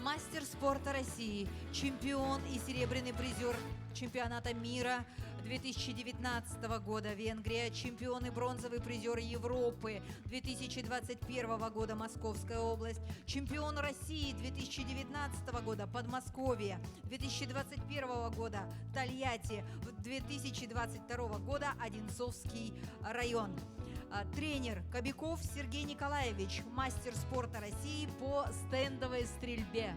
мастер спорта России, чемпион и серебряный призер чемпионата мира 2019 года Венгрия, чемпион и бронзовый призер Европы 2021 года Московская область, чемпион России 2019 года Подмосковье, 2021 года Тольятти, 2022 года Одинцовский район. Тренер Кобяков Сергей Николаевич, мастер спорта России по стендовой стрельбе.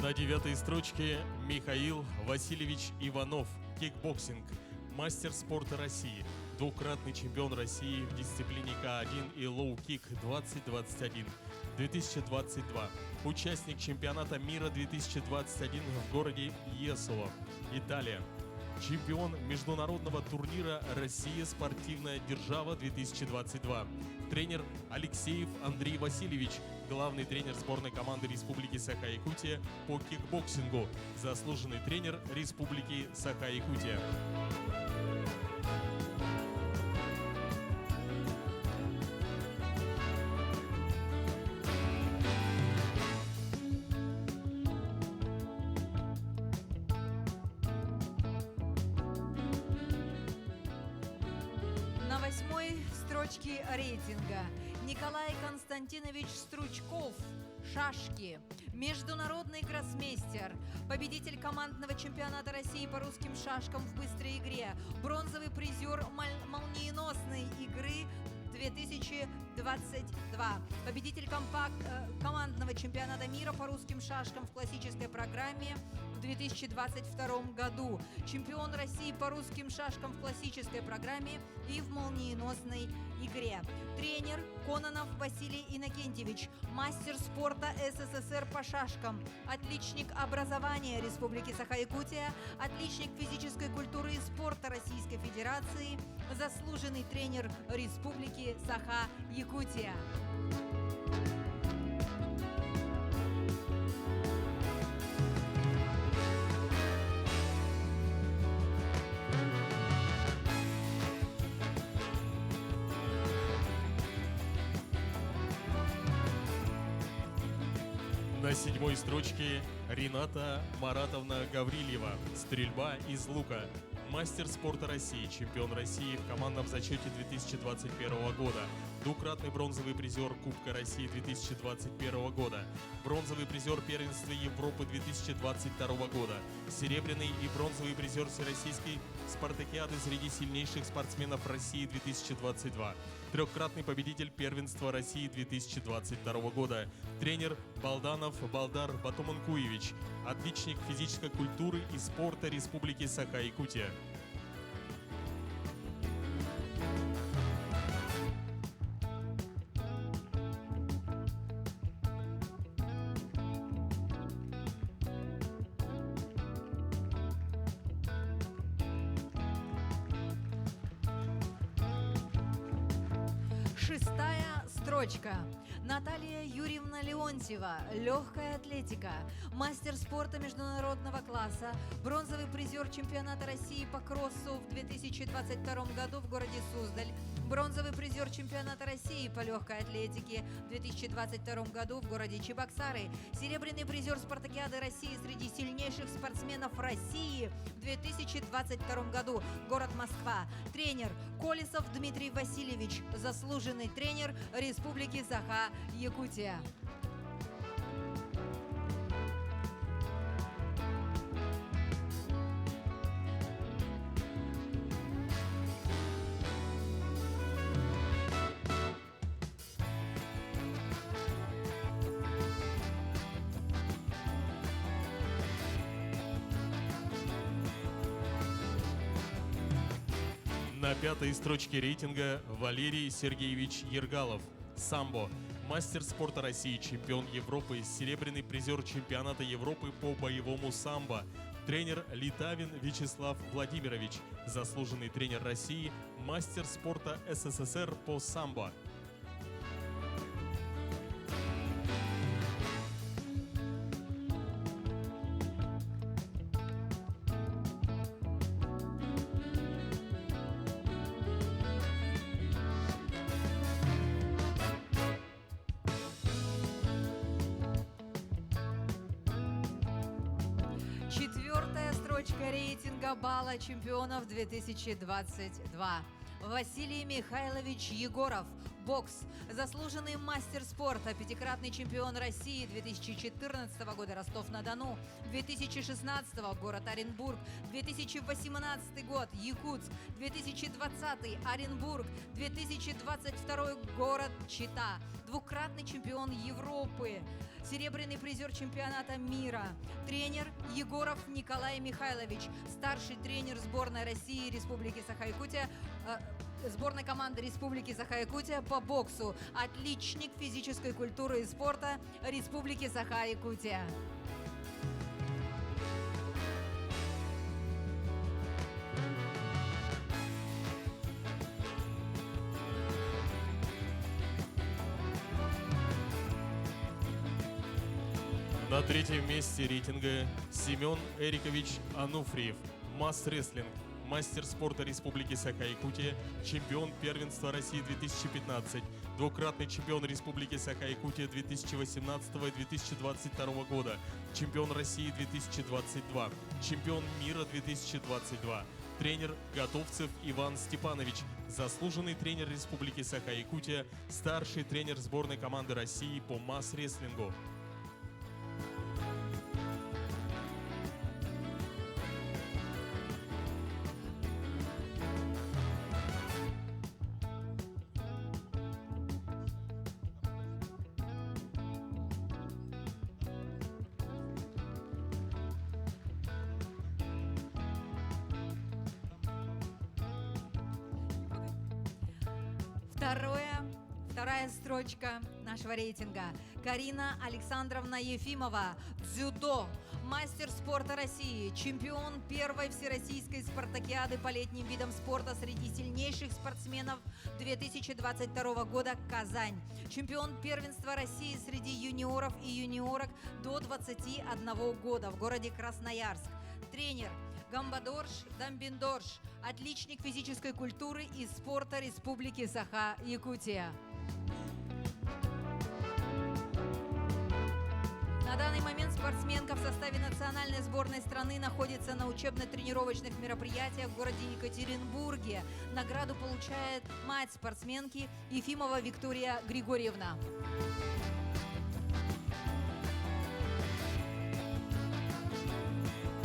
На 9-й строчке Михаил Васильевич Иванов, кикбоксинг, мастер спорта России, двукратный чемпион России в дисциплине К1 и лоу-кик 2021-2022, участник чемпионата мира 2021 в городе Есово, Италия, чемпион международного турнира «Россия. Спортивная держава-2022», тренер Алексеев Андрей Васильевич, главный тренер сборной команды Республики Саха-Якутия по кикбоксингу, заслуженный тренер Республики Саха-Якутия. На 8-й строчке рейтинга Николай Константинович Стручков, шашки, международный гроссмейстер, победитель командного чемпионата России по русским шашкам в быстрой игре, бронзовый призер молниеносной игры 2022, победитель командного чемпионата мира по русским шашкам в классической программе в 2022 году, чемпион России по русским шашкам в классической программе и в молниеносной игре, тренер Кононов Василий Иннокентьевич, мастер спорта СССР по шашкам, отличник образования Республики Саха-Якутия, отличник физической культуры и спорта Российской Федерации, заслуженный тренер Республики Саха-Якутия. На 7-й строчке Рената Маратовна Гаврильева, стрельба из лука, мастер спорта России, чемпион России в командном зачете 2021 года, двукратный бронзовый призер Кубка России 2021 года, бронзовый призер первенства Европы 2022 года, серебряный и бронзовый призер Всероссийской спартакиады среди сильнейших спортсменов России 2022, трехкратный победитель первенства России 2022 года, тренер Балданов Балдар Батуманкуевич, отличник физической культуры и спорта Республики Саха-Якутия. Шестая строчка. Наталья Юрьевна Леонтьева, легкая атлетика, мастер спорта международного класса, бронзовый призер чемпионата России по кроссу в 2022 году в городе Суздаль, бронзовый призер чемпионата России по легкой атлетике в 2022 году в городе Чебоксары, серебряный призер спартакиады России среди сильнейших спортсменов России в 2022 году, город Москва, тренер Колесов Дмитрий Васильевич, заслуженный тренер Республики Саха-Якутия. На пятой строчке рейтинга Валерий Сергеевич Ергалов. Самбо. Мастер спорта России, чемпион Европы, серебряный призер чемпионата Европы по боевому самбо. Тренер Литавин Вячеслав Владимирович. Заслуженный тренер России, мастер спорта СССР по самбо. Четвертая строчка рейтинга балла чемпионов 2022. Василий Михайлович Егоров. Бокс. Заслуженный мастер спорта, пятикратный чемпион России 2014 года Ростов-на-Дону, 2016 город Оренбург, 2018 год Якутск, 2020 Оренбург, 2022 город Чита, двукратный чемпион Европы, серебряный призер чемпионата мира, тренер Егоров Николай Михайлович, старший тренер сборной России и Республики Саха-Якутия, сборной команды Республики Саха-Якутия по боксу, отличник физической культуры и спорта Республики Саха-Якутия. На третьем месте рейтинга Семен Эрикович Ануфриев. Масс-рестлинг. Мастер спорта Республики Саха-Якутия, чемпион первенства России 2015, двукратный чемпион Республики Саха-Якутия 2018 и 2022 года, чемпион России 2022, чемпион мира 2022, тренер Готовцев Иван Степанович, заслуженный тренер Республики Саха-Якутия, старший тренер сборной команды России по масс-рестлингу. Вторая строчка нашего рейтинга. Карина Александровна Ефимова. Дзюдо. Мастер спорта России. Чемпион первой всероссийской спартакиады по летним видам спорта среди сильнейших спортсменов 2022 года Казань. Чемпион первенства России среди юниоров и юниорок до 21 года в городе Красноярск. Тренер Гамбадорж Дамбиндорж, отличник физической культуры и спорта Республики Саха-Якутия. На данный момент спортсменка в составе национальной сборной страны находится на учебно-тренировочных мероприятиях в городе Екатеринбурге. Награду получает мать спортсменки Ефимова Виктория Григорьевна.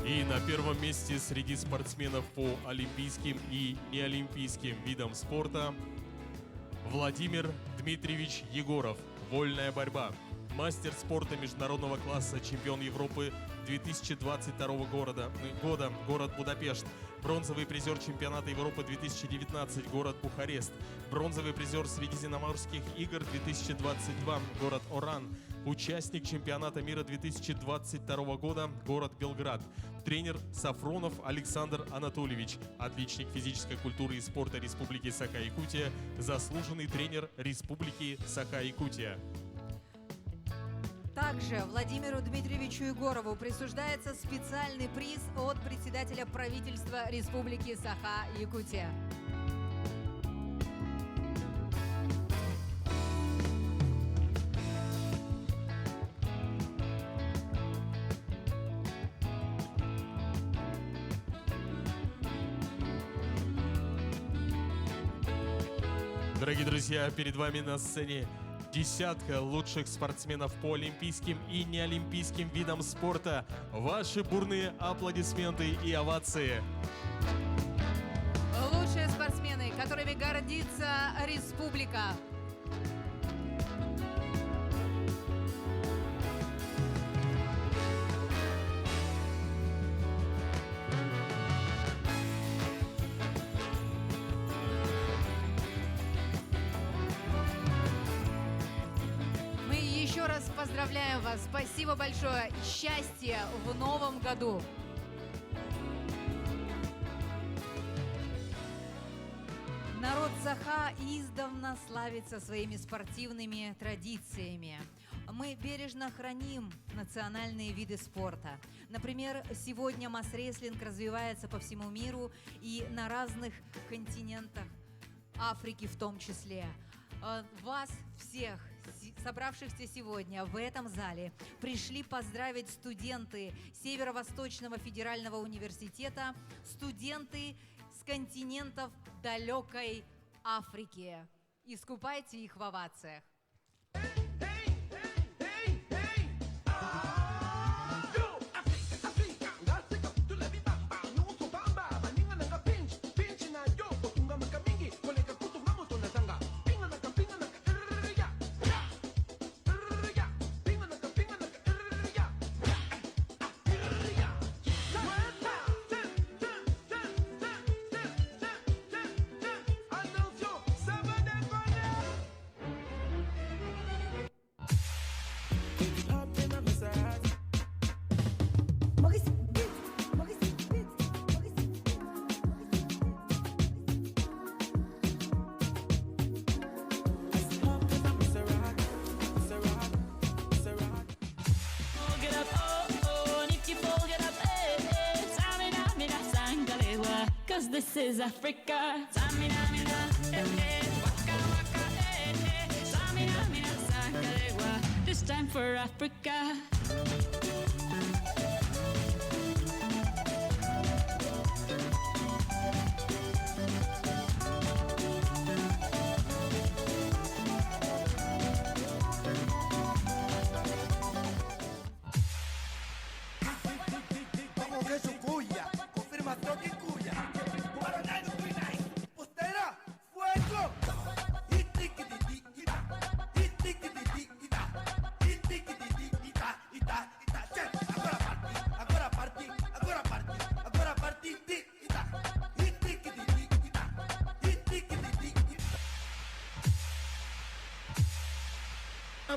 И на первом месте среди спортсменов по олимпийским и неолимпийским видам спорта Владимир Дмитриевич Егоров. Вольная борьба. Мастер спорта международного класса, чемпион Европы 2022 года, город Будапешт. Бронзовый призер чемпионата Европы 2019, город Бухарест. Бронзовый призер Средиземноморских игр 2022, город Оран. Участник чемпионата мира 2022 года, город Белград. Тренер Сафронов Александр Анатольевич. Отличник физической культуры и спорта Республики Саха-Якутия. Заслуженный тренер Республики Саха-Якутия. Также Владимиру Дмитриевичу Егорову присуждается специальный приз от председателя правительства Республики Саха-Якутия. Дорогие друзья, перед вами на сцене десятка лучших спортсменов по олимпийским и неолимпийским видам спорта. Ваши бурные аплодисменты и овации. Лучшие спортсмены, которыми гордится республика. Мы еще раз поздравляем вас. Спасибо большое. Счастья в новом году. Народ Саха издавна славится своими спортивными традициями. Мы бережно храним национальные виды спорта. Например, сегодня масс-рестлинг развивается по всему миру и на разных континентах, Африки в том числе. Вас всех, собравшихся сегодня в этом зале, пришли поздравить студенты Северо-Восточного федерального университета, студенты с континентов далекой Африки. Искупайте их в овациях. This is Africa. Samina, mina, waka, waka, Samina, mina, sangalewa. This time for Africa.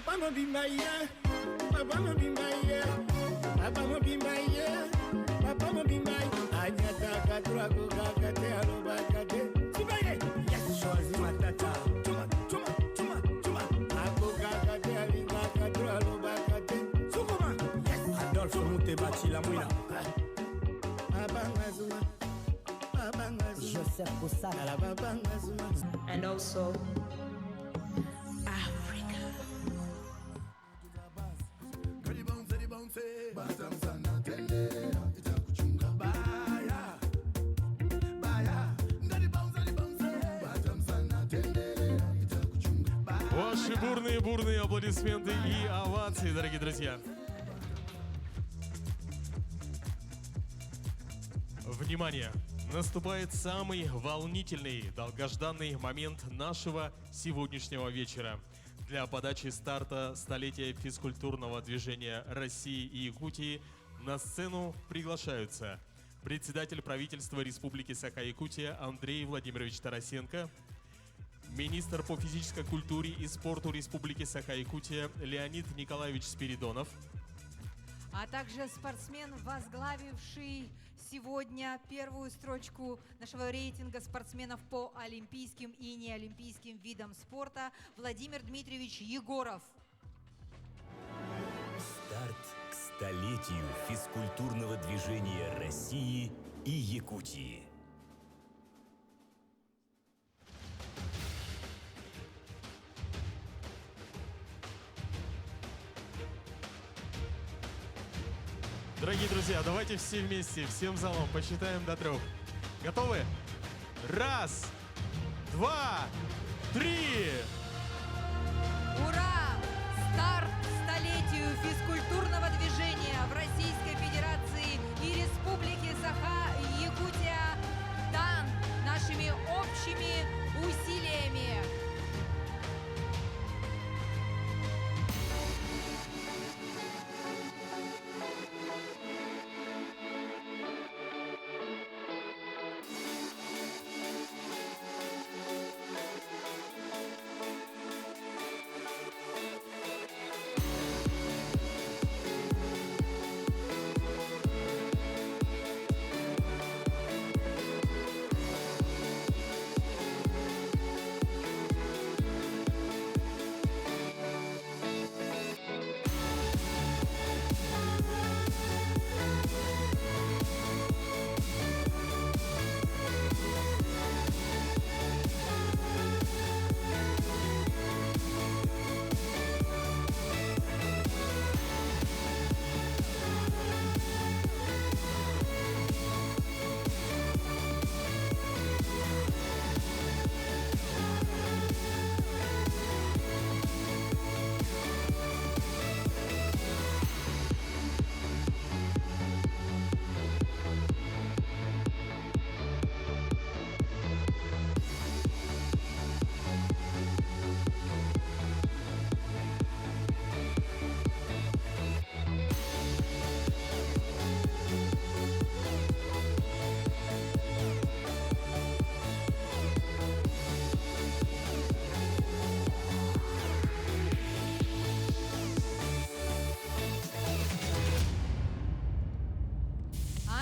Papa be my yeah, Papa be my yeah, Papa be my yeah, Papa be my. Anyata katura kuka kate aroba kate. Sibaye, yes, shozi matata. Tuma, tuma, tuma, tuma. Akuka kate alinga katura aroba kate. Sukuma, yes. Adolfo Mute bati la mouina. Abangazuma, abangazuma. Joseph Kusala, abangazuma. And also Ваши бурные аплодисменты и овации, дорогие друзья. Внимание! Наступает самый волнительный, долгожданный момент нашего сегодняшнего вечера. Для подачи старта столетия физкультурного движения России и Якутии на сцену приглашаются председатель правительства Республики Саха-Якутия Андрей Владимирович Тарасенко, министр по физической культуре и спорту Республики Саха-Якутия Леонид Николаевич Спиридонов, а также спортсмен, возглавивший сегодня первую строчку нашего рейтинга спортсменов по олимпийским и неолимпийским видам спорта Владимир Дмитриевич Егоров. Старт к столетию физкультурного движения России и Якутии. Дорогие друзья, давайте все вместе, всем залом посчитаем до 3. Готовы? 1, 2, 3! Ура! Старт к столетию физкультурного движения в Российской Федерации и Республике Саха-Якутия дан нашими общими усилиями.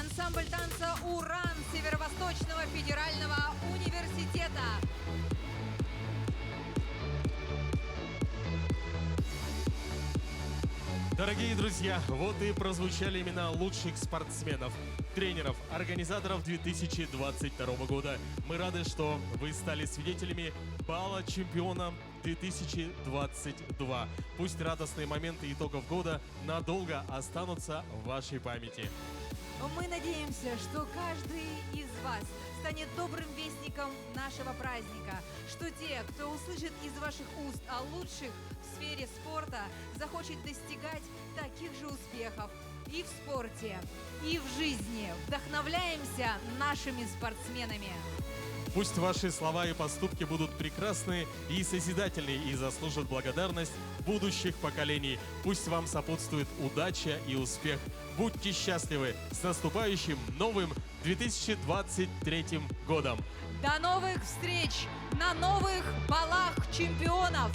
Ансамбль танца «Уран» Северо-Восточного федерального университета. Дорогие друзья, вот и прозвучали имена лучших спортсменов, тренеров, организаторов 2022 года. Мы рады, что вы стали свидетелями бала чемпиона 2022. Пусть радостные моменты итогов года надолго останутся в вашей памяти. Мы надеемся, что каждый из вас станет добрым вестником нашего праздника, что те, кто услышит из ваших уст о лучших в сфере спорта, захочет достигать таких же успехов и в спорте, и в жизни. Вдохновляемся нашими спортсменами. Пусть ваши слова и поступки будут прекрасны и созидательны и заслужат благодарность будущих поколений. Пусть вам сопутствует удача и успех. Будьте счастливы! С наступающим новым 2023 годом! До новых встреч на новых балах чемпионов!